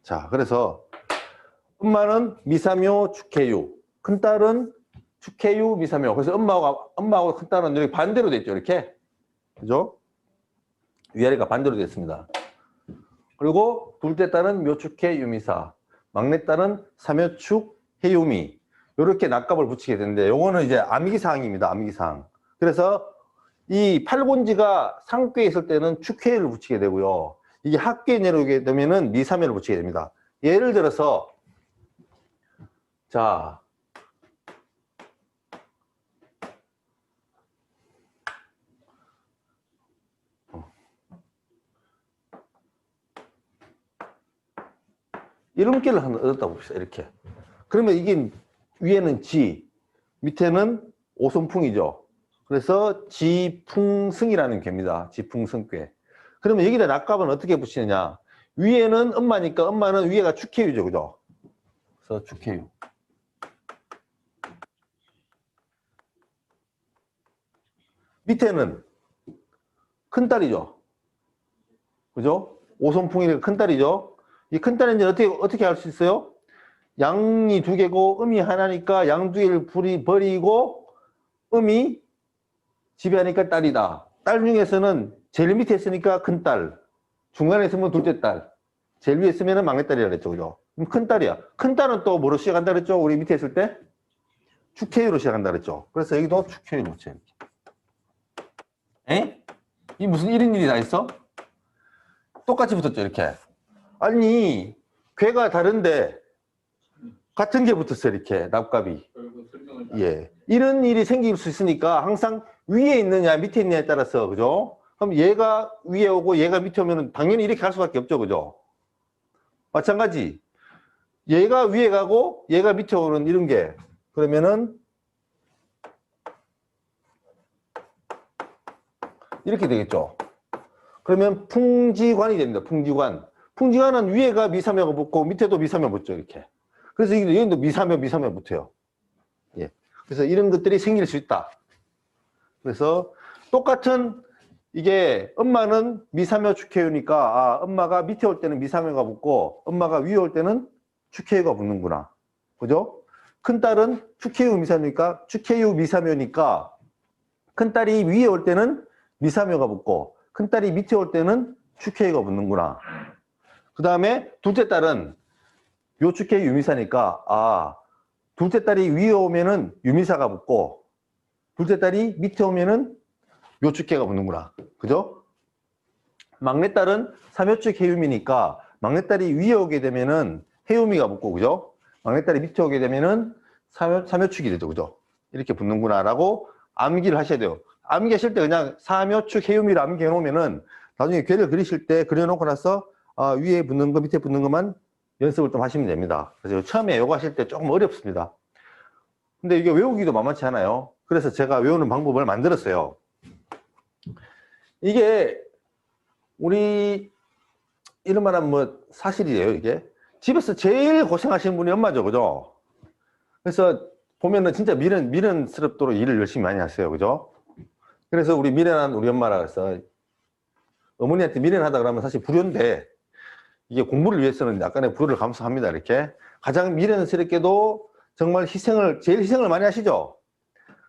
자, 그래서 엄마는 미사묘, 축해유. 큰딸은 축해유, 미사묘. 그래서 엄마하고 큰딸은 이렇게 반대로 됐죠. 이렇게. 그죠? 위아래가 반대로 됐습니다. 그리고 둘째 딸은 묘축해, 유미사. 막내 딸은 사묘축, 해유미. 이렇게 낙갑을 붙이게 되는데, 요거는 이제 암기사항입니다. 암기사항. 그래서 이 팔본지가 상괴에 있을 때는 축해를 붙이게 되고요. 이게 합괴에 내려오게 되면은 미사묘를 붙이게 됩니다. 예를 들어서, 자, 이름기를 하나 얻었다 봅시다. 이렇게. 그러면 이게 위에는 지, 밑에는 오손풍이죠. 그래서 지풍승이라는 괴입니다. 지풍승괴. 그러면 여기다 낙갑은 어떻게 붙이느냐? 위에는 엄마니까 엄마는 위에가 축해유죠. 그죠? 그래서 축해유. 밑에는 큰딸이죠. 그죠? 오손풍이니까 큰딸이죠. 이 큰딸은 이제 어떻게 할 수 있어요? 양이 두 개고 음이 하나니까 양 두 개를 버리고 음이 지배하니까 딸이다. 딸 중에서는 제일 밑에 있으니까 큰딸, 중간에 있으면 둘째 딸, 제일 위에 있으면 막내딸이라 그랬죠. 그죠? 그럼 큰딸이야. 큰딸은 또 뭐로 시작한다 그랬죠? 우리 밑에 있을 때? 축해유로 시작한다 그랬죠. 그래서 여기도 축해유로 붙여요. 에? 이 무슨 1인 1이 다 있어? 똑같이 붙었죠, 이렇게. 아니, 괴가 다른데 같은 게 붙었어요, 이렇게 낙갑이. 예, 이런 일이 생길 수 있으니까 항상 위에 있느냐 밑에 있느냐에 따라서, 그죠? 그럼 얘가 위에 오고 얘가 밑에 오면 당연히 이렇게 갈 수밖에 없죠, 그죠? 마찬가지, 얘가 위에 가고 얘가 밑에 오는 이런 게, 그러면은 이렇게 되겠죠. 그러면 풍지관이 됩니다. 풍지관. 풍지관은 위에가 미사묘가 붙고 밑에도 미사묘 붙죠. 이렇게. 그래서 여기도 미사묘 붙어요. 예. 그래서 이런 것들이 생길 수 있다. 그래서 똑같은 이게 엄마는 미사묘 축해유니까 아, 엄마가 밑에 올 때는 미사묘가 붙고 엄마가 위에 올 때는 축해유가 붙는구나. 그죠? 큰딸은 축해유 미사묘니까 축해유 미사묘니까 큰딸이 위에 올 때는 미사묘가 붙고 큰딸이 밑에 올 때는 축해유가 붙는구나. 그 다음에 둘째 딸은 묘축해 유미사니까 아, 둘째 딸이 위에 오면은 유미사가 붙고 둘째 딸이 밑에 오면은 묘축해가 붙는구나. 그죠? 막내딸은 사묘축 해유미니까 막내딸이 위에 오게 되면은 해유미가 붙고, 그죠? 막내딸이 밑에 오게 되면은 사묘축이 되죠. 그죠? 이렇게 붙는구나 라고 암기를 하셔야 돼요. 암기하실 때 그냥 사묘축 해유미를 암기해 놓으면은 나중에 괴를 그리실 때 그려놓고 나서 아, 위에 붙는 거 밑에 붙는 것만 연습을 좀 하시면 됩니다. 그래서 처음에 요거 하실 때 조금 어렵습니다. 근데 이게 외우기도 만만치 않아요. 그래서 제가 외우는 방법을 만들었어요. 이게 우리 이런 말하면 뭐 사실이에요. 이게 집에서 제일 고생하시는 분이 엄마죠. 그죠? 그래서 보면은 진짜 미련스럽도록 일을 열심히 많이 하세요. 그죠? 그래서 우리 미련한 우리 엄마라 해서 어머니한테 미련하다 그러면 사실 불효인데 이게 공부를 위해서는 약간의 불효를 감수합니다. 이렇게 가장 미련스럽게도 정말 제일 희생을 많이 하시죠.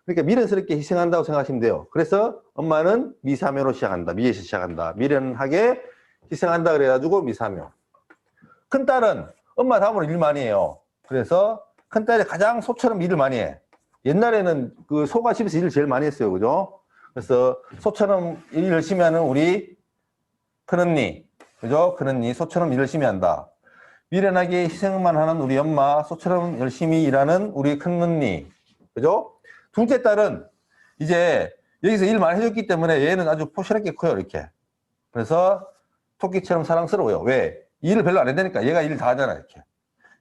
그러니까 미련스럽게 희생한다고 생각하시면 돼요. 그래서 엄마는 미사묘로 시작한다. 미에서 시작한다. 미련하게 희생한다 그래가지고 미사묘. 큰딸은 엄마 다음으로 일 많이 해요. 그래서 큰딸이 가장 소처럼 일을 많이 해. 옛날에는 그 소가 집에서 일을 제일 많이 했어요. 그죠? 그래서 소처럼 일 열심히 하는 우리 큰언니. 그죠? 큰언니 소처럼 일 열심히 한다. 미련하게 희생만 하는 우리 엄마, 소처럼 열심히 일하는 우리 큰언니. 그죠? 둘째 딸은 이제 여기서 일 많이 해줬기 때문에 얘는 아주 포시럽게 커요. 이렇게. 그래서 토끼처럼 사랑스러워요. 왜? 일을 별로 안 해야 되니까 얘가 일 다 하잖아. 이렇게.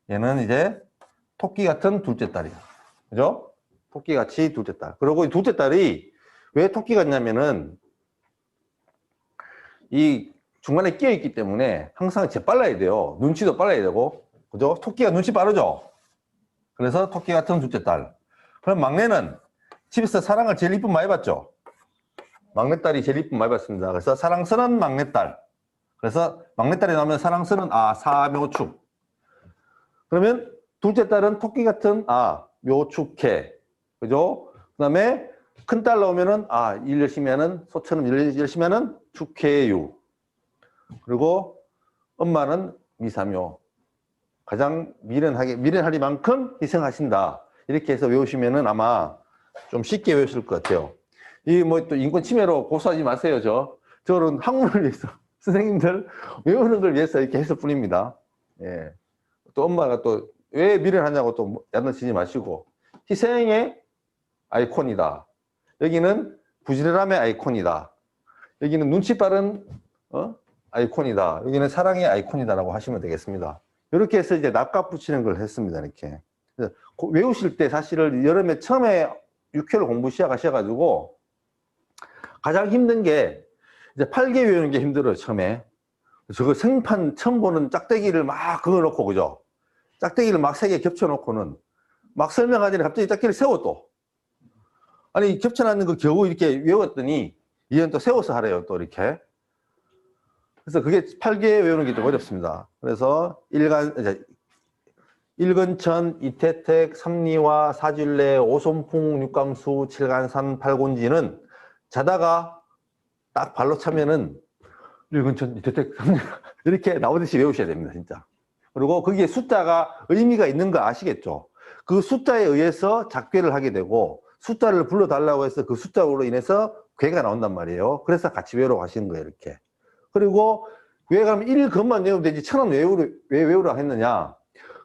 얘는 이제 토끼 같은 둘째 딸이야. 그죠? 토끼같이 둘째 딸. 그리고 이 둘째 딸이 왜 토끼 같냐면은 이 중간에 끼어 있기 때문에 항상 재빨라야 돼요. 눈치도 빨라야 되고, 그죠? 토끼가 눈치 빠르죠? 그래서 토끼 같은 둘째 딸. 그럼 막내는 집에서 사랑을 제일 이쁨 많이 받죠? 막내딸이 제일 이쁨 많이 받습니다. 그래서 사랑스러운 막내딸. 그래서 막내딸이 나오면 사랑스러운 묘축. 그러면 둘째 딸은 토끼 같은 묘축해. 그죠? 그 다음에 큰 딸 나오면은 일 열심히 하는 소처럼 일 열심히 하는 축해유. 그리고 엄마는 미사묘. 가장 미련하리만큼 희생하신다. 이렇게 해서 외우시면은 아마 좀 쉽게 외우실 것 같아요. 이 뭐 또 인권 침해로 고소하지 마세요. 저는 학문을 위해서 선생님들 외우는 걸 위해서 이렇게 했을 뿐입니다. 예. 또 엄마가 또 왜 미련하냐고 또 야단치지 마시고 희생의 아이콘이다. 여기는 부지런함의 아이콘이다. 여기는 눈치 빠른 아이콘이다. 여기는 사랑의 아이콘이다라고 하시면 되겠습니다. 이렇게 해서 이제 납값 붙이는 걸 했습니다. 이렇게. 외우실 때 사실은 여름에 처음에 6개월 공부 시작하셔가지고 가장 힘든 게 이제 8개 외우는 게 힘들어요. 처음에. 저거 생판 처음 보는 짝대기를 막 그어놓고, 그죠? 짝대기를 막 3개 겹쳐놓고는 막 설명하더니 갑자기 짝대기를 세워 또. 아니, 겹쳐놨는 거 겨우 이렇게 외웠더니 이건 또 세워서 하래요. 또 이렇게. 그래서 그게 8개 외우는 게 좀 어렵습니다. 그래서 일근천, 이태택, 삼리화, 사질례, 오손풍, 육감수, 칠간산, 팔곤지는 자다가 딱 발로 차면은 일근천, 이태택, 삼리화 이렇게 나오듯이 외우셔야 됩니다. 진짜. 그리고 거기에 숫자가 의미가 있는 거 아시겠죠? 그 숫자에 의해서 작괴를 하게 되고 숫자를 불러달라고 해서 그 숫자로 인해서 괴가 나온단 말이에요. 그래서 같이 외우라고 하시는 거예요. 이렇게. 그리고 왜 그러면 1근만 외우면 되지 1000원 왜 외우라 했느냐?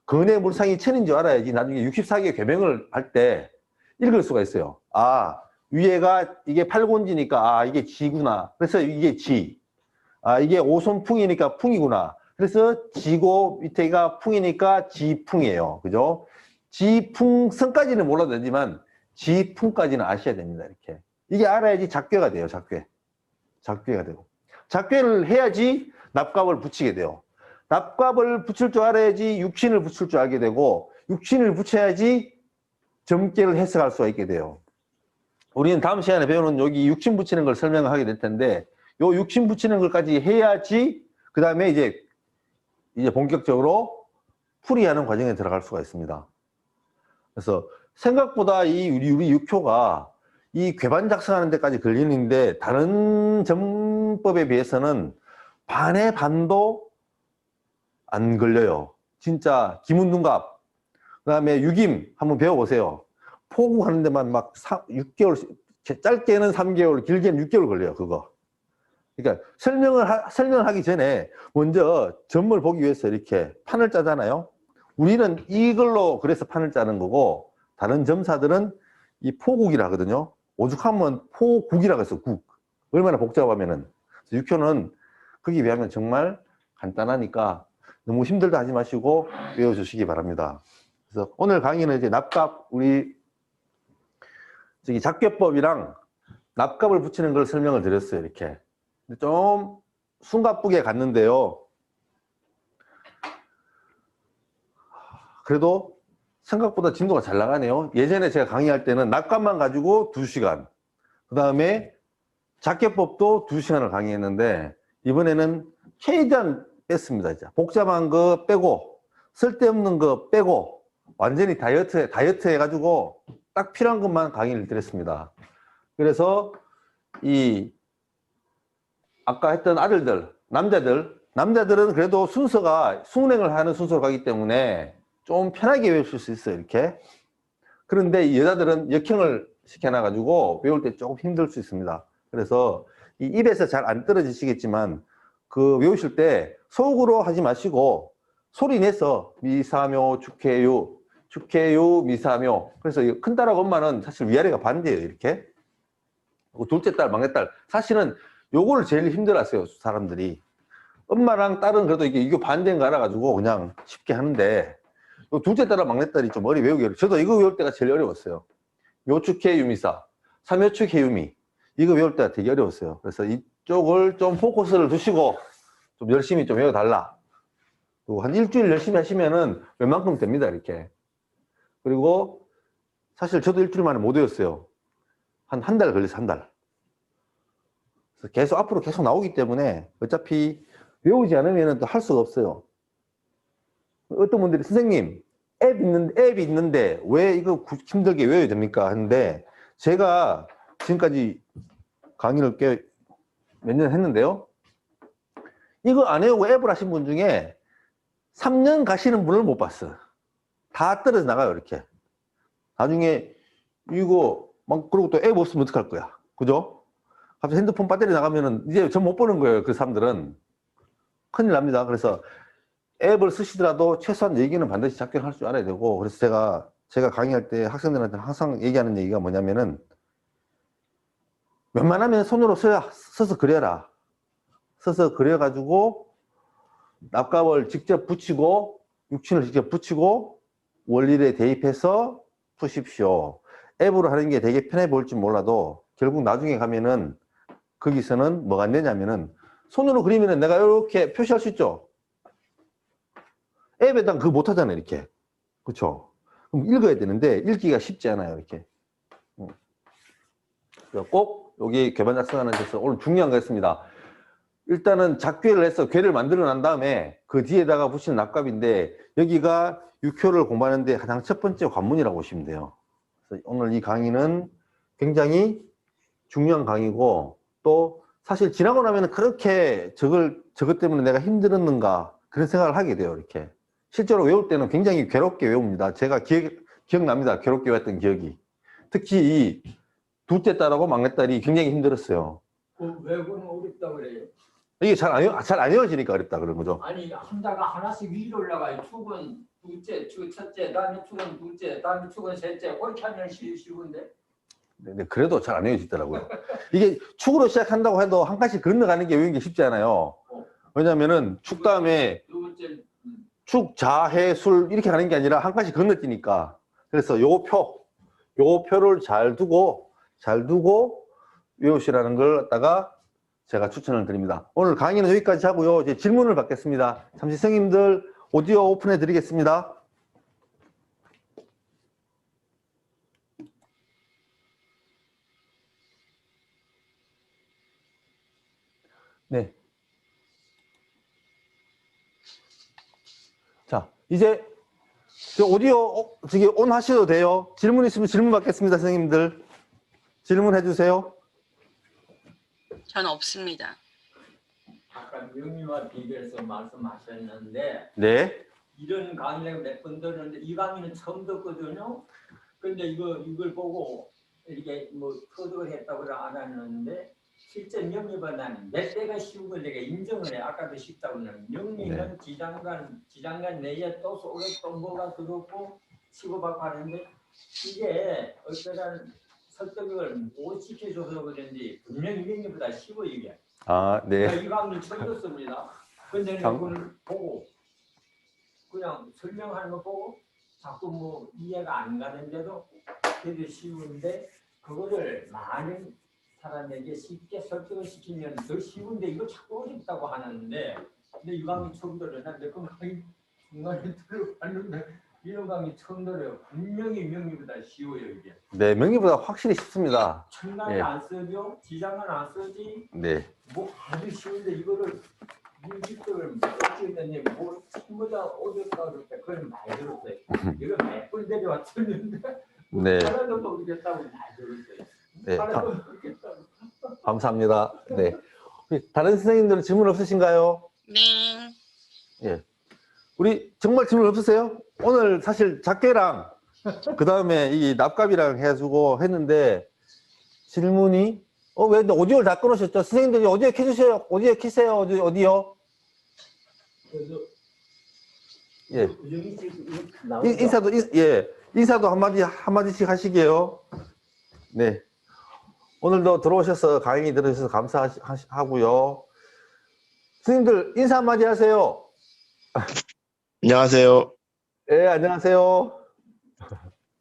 근의 물상이 1000인 줄 알아야지 나중에 64개 괴명을 할 때 읽을 수가 있어요. 위에가 이게 팔곤지니까 이게 지구나. 그래서 이게 지. 이게 오손풍이니까 풍이구나. 그래서 지고 밑에가 풍이니까 지풍이에요. 그죠? 지풍성까지는 몰라도 되지만 지풍까지는 아셔야 됩니다. 이렇게. 이게 알아야지 작괴가 돼요. 작괴가 되고. 작괴를 해야지 납값을 붙이게 돼요. 납값을 붙일 줄 알아야지 육신을 붙일 줄 알게 되고 육신을 붙여야지 점괘를 해석할 수가 있게 돼요. 우리는 다음 시간에 배우는 여기 육신 붙이는 걸 설명하게 될 텐데 요 육신 붙이는 것까지 해야지 그 다음에 이제 본격적으로 풀이하는 과정에 들어갈 수가 있습니다. 그래서 생각보다 우리 육효가 이 괴반 작성하는 데까지 걸리는데 다른 전법에 비해서는 반의 반도 안 걸려요. 진짜 기문둔갑, 그 다음에 유김 한번 배워보세요. 포구하는 데만 막 6개월, 짧게는 3개월, 길게는 6개월 걸려요. 그거. 그러니까 설명하기 전에 먼저 점을 보기 위해서 이렇게 판을 짜잖아요. 우리는 이걸로 그래서 판을 짜는 거고 다른 점사들은 이 포국이라 하거든요. 오죽하면 포국이라고 해서 국. 얼마나 복잡하면은. 육효는 거기에 비하면 정말 간단하니까 너무 힘들다 하지 마시고 외워주시기 바랍니다. 그래서 오늘 강의는 이제 납값, 우리 작괴법이랑 납값을 붙이는 걸 설명을 드렸어요. 이렇게. 좀 숨가쁘게 갔는데요. 그래도 생각보다 진도가 잘 나가네요. 예전에 제가 강의할 때는 납값만 가지고 2시간, 그 다음에 작괴법도 2시간을 강의했는데 이번에는 최대한 뺐습니다. 진짜. 복잡한 거 빼고 쓸데없는 거 빼고 완전히 다이어트 해가지고 딱 필요한 것만 강의를 드렸습니다. 그래서 아까 했던 아들들, 남자들은 그래도 순서가 수능을 하는 순서로 가기 때문에 좀 편하게 외우실 수 있어요. 이렇게. 그런데 여자들은 역형을 시켜놔가지고 외울 때 조금 힘들 수 있습니다. 그래서 이 입에서 잘 안 떨어지시겠지만 그 외우실 때 속으로 하지 마시고 소리 내서 미사묘, 축해유, 미사묘. 그래서 큰딸하고 엄마는 사실 위아래가 반대예요. 이렇게. 둘째 딸, 막내 딸. 사실은 요거를 제일 힘들었어요. 사람들이. 엄마랑 딸은 그래도 이게 반대인 거 알아가지고 그냥 쉽게 하는데 요 둘째 딸과 막내 딸이 좀 외우기 어려워요. 저도 이거 외울 때가 제일 어려웠어요. 묘축해유미사, 삼묘축해유미. 이거 외울 때가 되게 어려웠어요. 그래서 이쪽을 좀 포커스를 두시고 좀 열심히 좀 외워달라. 그리고 한 일주일 열심히 하시면은 웬만큼 됩니다, 이렇게. 그리고 사실 저도 일주일 만에 못 외웠어요. 한 달 걸려서 한 달. 그래서 계속 앞으로 계속 나오기 때문에 어차피 외우지 않으면 또 할 수가 없어요. 어떤 분들이 선생님 앱이 있는데 왜 이거 힘들게 외워야 됩니까? 하는데 제가 지금까지 강의를 꽤 몇 년 했는데요. 이거 안 외우고 앱을 하신 분 중에 3년 가시는 분을 못 봤어요. 다 떨어져 나가요, 이렇게. 나중에 이거 막 그러고 또 앱 없으면 어떡할 거야. 그죠? 갑자기 핸드폰 배터리 나가면은 이제 전 못 보는 거예요. 그 사람들은. 큰일 납니다. 그래서 앱을 쓰시더라도 최소한 얘기는 반드시 작성할 줄 알아야 되고, 그래서 제가 강의할 때 학생들한테 항상 얘기하는 얘기가 뭐냐면은 웬만하면 손으로 써서 그려라. 써서 그려가지고 납값을 직접 붙이고 육친을 직접 붙이고 원리를 대입해서 푸십시오. 앱으로 하는 게 되게 편해 보일지 몰라도 결국 나중에 가면은 거기서는 뭐가 안 되냐면은 손으로 그리면은 내가 이렇게 표시할 수 있죠. 앱에다 그거 못 하잖아요, 이렇게. 그렇죠? 그럼 읽어야 되는데 읽기가 쉽지 않아요, 이렇게. 꼭 여기 궤반 작성하는 데서 오늘 중요한 거 있습니다. 일단은 작궤를 해서 궤를 만들어 난 다음에 그 뒤에다가 붙이는 납값인데 여기가 육효를 공부하는데 가장 첫 번째 관문이라고 보시면 돼요. 그래서 오늘 이 강의는 굉장히 중요한 강의고, 또 사실 지나고 나면 그렇게 저것 때문에 내가 힘들었는가 그런 생각을 하게 돼요, 이렇게. 실제로 외울 때는 굉장히 괴롭게 외웁니다. 제가 기억납니다. 괴롭게 외웠던 기억이. 특히 이 둘째 딸하고 막내딸이 굉장히 힘들었어요. 외국은 어렵다 그래요. 이게 잘 안 외워지니까 어렵다 그런 거죠. 아니 한자가 하나씩 위로 올라가요. 축은 둘째, 축 첫째, 다음에 축은 둘째, 다음에 축은 셋째. 그렇게 하면 쉬운데. 네, 그래도 잘 안 외워지더라고요. 이게 축으로 시작한다고 해도 한 칸씩 건너가는 게 외우는 게 쉽지 않아요. 왜냐면은 축 다음에 두 번째 축, 자, 해, 술 이렇게 가는 게 아니라 한 칸씩 건너뛰니까. 그래서 요 표를 잘 두고 외우시라는 걸 갖다가 제가 추천을 드립니다. 오늘 강의는 여기까지 하고요. 이제 질문을 받겠습니다. 잠시 선생님들 오디오 오픈해 드리겠습니다. 네. 자, 이제 오디오 저기 온 하셔도 돼요. 질문 있으면 질문 받겠습니다, 선생님들. 질문해 주세요. 전 없습니다. 아까 명리와 비교해서 말씀하셨는데 네. 이런 강의를 몇 번 들었는데 이 강의는 처음 듣거든요. 근데 이걸 보고 이렇게 뭐 터득을 했다고 안 하는데 실제 명리보다 나는 몇 대가 쉬운 걸 내가 인정을 해. 아까도 쉽다고 하는 명리는 지장간 내에 또 속에 또 뭐가 들었고 치고받고 하는데 이게 어떠한 설득을 못 시켜줘서 그런지 분명히 명리보다 쉬워 이게. 아, 네. 이 강의 처음 듣습니다. 근데 그걸 보고 그냥 설명하는 거 보고 자꾸 뭐 이해가 안 가는데도 되게 쉬운데 그거를 많은 사람에게 쉽게 설득을 시키면 더 쉬운데 이거 자꾸 어렵다고 하는데 근데 이 강의 처음 들어요. 난몇 번 강의 중간에 들어봤는데 이런 강의 처음 들어요. 분명히 명리보다 쉬워요 이게. 네, 명리보다 확실히 쉽습니다. 천간이 예. 안 쓰죠. 지장은 안 쓰지. 네. 뭐 아주 쉬운데 이거를 일집들을 어찌했더니 뭐 전부다 어렵다 그럴 때 그건 많이 들었어요. 이거 몇 번 데려왔었는데 네. 하나도 모르겠다고 많이 들었어요. 네. 하나도 모르겠다고. 감사합니다. 네. 다른 선생님들은 질문 없으신가요? 네. 예. 우리 정말 질문 없으세요? 오늘 사실 작계랑 그 다음에 이 납값이랑 해가지고 했는데 질문이 왜 오디오를 다 끊으셨죠? 선생님들이 오디오 켜주세요. 오디오 켜세요. 어디요? 그래서 예. 여기 지금 나오죠? 인사도 한마디씩 하시게요. 네. 오늘도 들어오셔서 강의 들으셔서 감사하고요. 선생님들 인사 한마디 하세요. 안녕하세요. 네, 안녕하세요.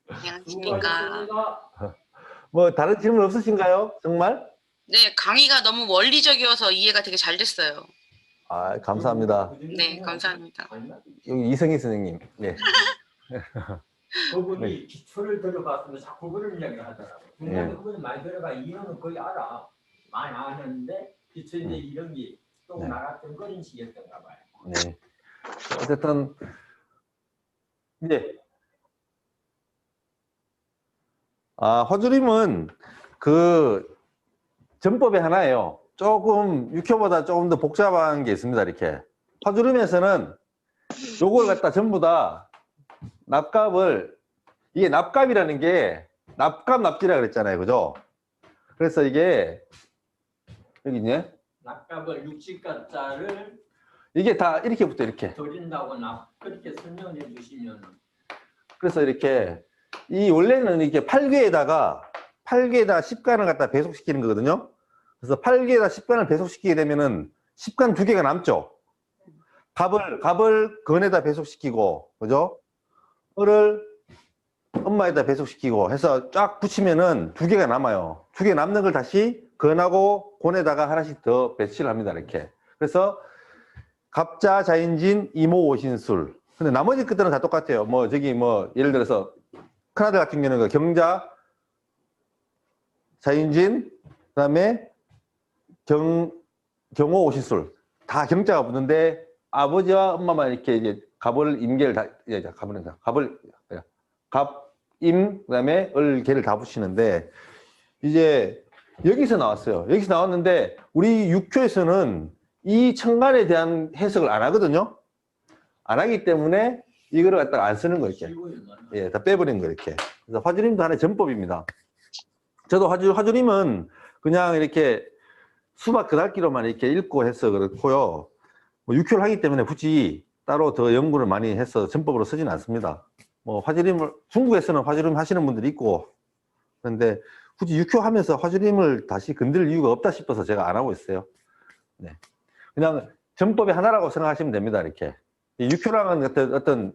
안녕하십니까. 뭐 다른 질문 없으신가요? 정말? 네, 강의가 너무 원리적이어서 이해가 되게 잘 됐어요. 아, 감사합니다. 네, 감사합니다. 여기 이성희 선생님. 네. 그분이 기초를 들어봤으면 자꾸 그런 이야기를 하더라고요. 네. 그분이 많이 들어가 이론은 거의 알아. 많이 아는데 기초에 이런 게 또 네. 나갔던 그런 식이었던가 봐요. 네. 어쨌든 이제 허주림은 그 전법의 하나예요. 조금 육효보다 조금 더 복잡한 게 있습니다. 이렇게 허주림에서는 요걸 갖다 전부 다 납값을, 이게 납값이라는 게 납값 납기라 그랬잖아요, 그죠? 그래서 이게 여기 있네. 납값을 60가짜를 이게 다 이렇게 붙어, 이렇게. 드린다거나 그렇게 설명해 주시면 그래서 이렇게 이 원래는 이렇게 8개에다가 10간을 갖다 배속시키는 거거든요. 그래서 8개에다 10간을 배속시키게 되면은 10간 2개가 남죠. 갑을 건에다 배속시키고, 그죠? 을을 엄마에다 배속시키고 해서 쫙 붙이면은 2개가 남아요. 2개 남는 걸 다시 건하고 곤에다가 하나씩 더 배치를 합니다. 이렇게. 그래서 갑자, 자인진, 이모, 오신술. 근데 나머지 것들은 다 똑같아요. 뭐 저기 뭐 예를 들어서 큰아들 같은 경우는 경자, 자인진, 그다음에 경호, 오신술. 다 경자가 붙는데 아버지와 엄마만 이렇게 이제 갑을 임계를 다 갑, 임, 그다음에 을, 계를 다 붙이는데 이제 여기서 나왔어요. 여기서 나왔는데 우리 육교에서는 이 천간에 대한 해석을 안 하거든요. 안 하기 때문에 이거를 갖다가 안 쓰는 거예요. 이렇게. 예, 다 빼버린 거예요. 이렇게. 그래서 화주림도 하나의 전법입니다. 저도 화주림은 그냥 이렇게 수박 그달기로만 이렇게 읽고 해서 그렇고요. 뭐 육교를 하기 때문에 굳이 따로 더 연구를 많이 해서 전법으로 쓰지는 않습니다. 뭐 화주림을 중국에서는 화주림 하시는 분들이 있고 그런데 굳이 육교하면서 화주림을 다시 건드릴 이유가 없다 싶어서 제가 안 하고 있어요. 네. 그냥 전법의 하나라고 생각하시면 됩니다. 이렇게 육교랑은 어떤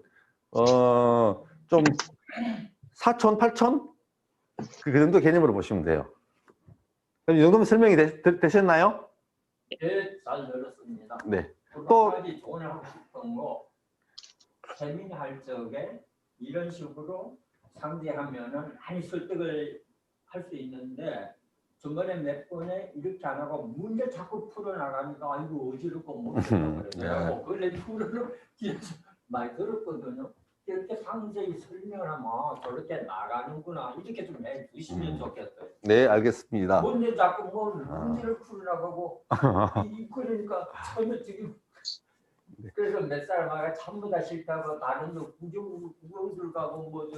좀 사촌, 팔촌 그 정도 개념으로 보시면 돼요. 그럼 이 정도면 설명이 되셨나요? 네, 잘 들었습니다. 네. 또 한 가지 조언을 하고 싶은 거, 세민할 적에 이런 식으로 상대하면은 많이 설득을 할 수 있는데 전번에 몇 번에 이렇게 안 하고 문제 자꾸 풀어나가니까 아이고 어지럽고 못하고 그러더라고. 그래 풀어는 뒤에서 많이 들었거든요. 이렇게 상세히 설명을 하면 저렇게 나가는구나 이렇게 좀 해주시면 좋겠어요. 네, 알겠습니다. 문제 자꾸 뭐 문제를 풀어나가고 그러니까 전혀 지금 그래서 몇 사람마다 전부 다 싫다고 다른 거 구경들 가고 뭐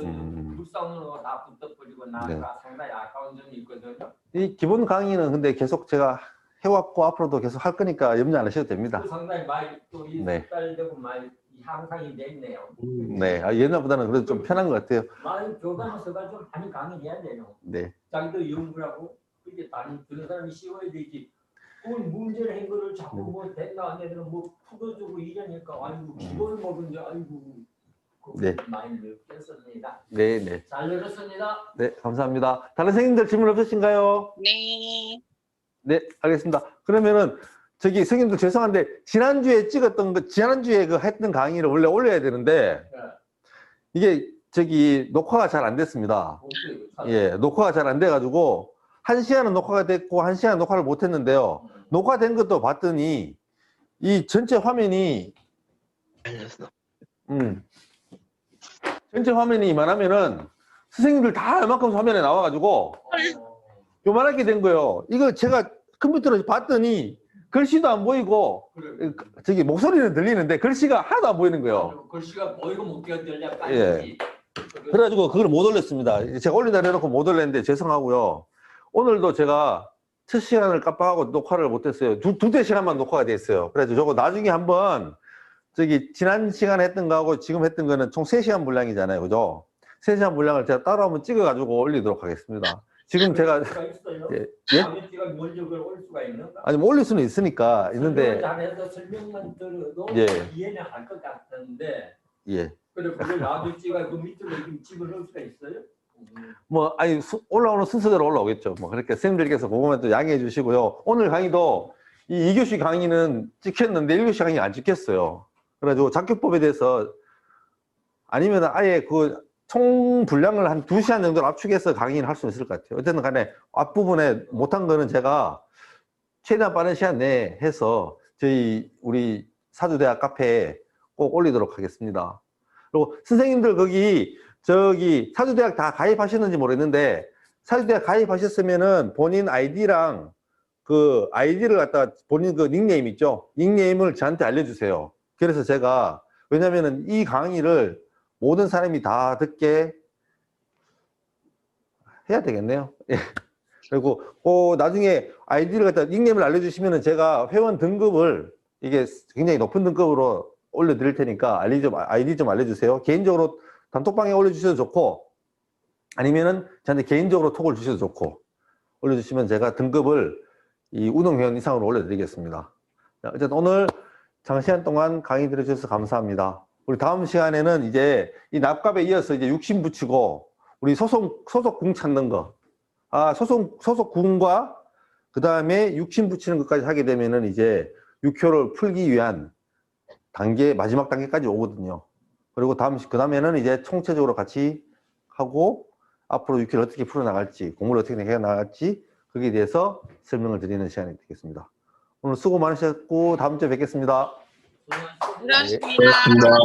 불쌍으로 다 붙어버리고 나가 상당히 아까운 점이 있거든요. 이 기본 강의는 근데 계속 제가 해왔고 앞으로도 계속 할 거니까 염려 안 하셔도 됩니다. 상당히 많이 또 발달되고 많이 향상이 됐네요. 네, 옛날보다는 그래도 좀 편한 것 같아요. 많이 교단에서가 좀 많이 강의해야 돼요. 네. 자기도 연구를 하고 이게 많이 그런 사람이 씌워야 되지. 그 문제를 한 거를 자꾸 뭐 됐나 안 되나 뭐 풀어주고 이러니까 아이고 기본을 먹은데 아이고 네. 많이 느꼈습니다. 네, 네. 잘 들었습니다. 네, 감사합니다. 다른 선생님들 질문 없으신가요? 네. 네, 알겠습니다. 그러면은 저기 선생님들 죄송한데 지난주에 찍었던 거 지난주에 그 했던 강의를 원래 올려야 되는데 이게 저기 녹화가 잘 안 됐습니다. 예, 녹화가 잘 안 돼 가지고 1시간은 녹화가 됐고 1시간 녹화를 못 했는데요. 녹화된 것도 봤더니 이 전체 화면이 전체 화면이 이만하면은 선생님들 다 이만큼 화면에 나와가지고 요만하게 된 거예요. 이거 제가 컴퓨터로 봤더니 글씨도 안 보이고 저기 목소리는 들리는데 글씨가 하나도 안 보이는 거예요. 글씨가 보이고 목소리가 들려. 예. 그래가지고 그걸 못 올렸습니다. 제가 올리다 해놓고 못 올렸는데 죄송하고요. 오늘도 제가 첫 시간을 깜빡하고 녹화를 못했어요. 두세 시간만 녹화가 돼 있어요. 그래서 저거 나중에 한번 저기 지난 시간에 했던 거하고 지금 했던 거는 총 3시간 분량이잖아요. 그죠? 3시간 분량을 제가 따로 한번 찍어가지고 올리도록 하겠습니다. 지금 제가 예? 올 수가 있는가? 아니 뭐 올릴 수는 있으니까 있는데 잘해서 설명만 들어도 예. 이해는 할 것 같은데 예. 그래 그걸 나도 찍어 그 밑으로 집어넣을 수가 있어요? 뭐 아니 올라오는 순서대로 올라오겠죠. 뭐 그렇게 선생님들께서 그거만 또 양해해 주시고요. 오늘 강의도 이 2교시 강의는 찍혔는데 1교시 강의 안 찍혔어요. 그래가지고 작교법에 대해서 아니면 아예 그 총 분량을 한 2시간 정도로 압축해서 강의를 할 수 있을 것 같아요. 어쨌든 간에 앞부분에 못한 거는 제가 최대한 빠른 시간 내에 해서 저희 우리 사주대학 카페에 꼭 올리도록 하겠습니다. 그리고 선생님들 거기 저기 사주대학 다 가입하셨는지 모르겠는데 사주대학 가입하셨으면은 본인 아이디랑 그 아이디를 갖다가 본인 그 닉네임 있죠? 닉네임을 저한테 알려주세요. 그래서 제가 왜냐면은 이 강의를 모든 사람이 다 듣게 해야 되겠네요. 예. 그리고 나중에 아이디를 갖다 닉네임을 알려주시면은 제가 회원 등급을 이게 굉장히 높은 등급으로 올려드릴 테니까 아이디 좀 알려주세요. 개인적으로 단톡방에 올려주셔도 좋고 아니면은 저한테 개인적으로 톡을 주셔도 좋고 올려주시면 제가 등급을 이 우등회원 이상으로 올려드리겠습니다. 자, 어쨌든 오늘 장시간 동안 강의 들어주셔서 감사합니다. 우리 다음 시간에는 이제 이 납갑에 이어서 이제 육신 붙이고 우리 소속궁 찾는 거. 소속궁과 그 다음에 육신 붙이는 것까지 하게 되면은 이제 육효를 풀기 위한 마지막 단계까지 오거든요. 그리고 그 다음에는 이제 총체적으로 같이 하고 앞으로 육효를 어떻게 풀어나갈지, 공부를 어떻게 해나갈지 거기에 대해서 설명을 드리는 시간이 되겠습니다. 오늘 수고 많으셨고 다음 주에 뵙겠습니다. 고생하셨습니다. 고맙습니다.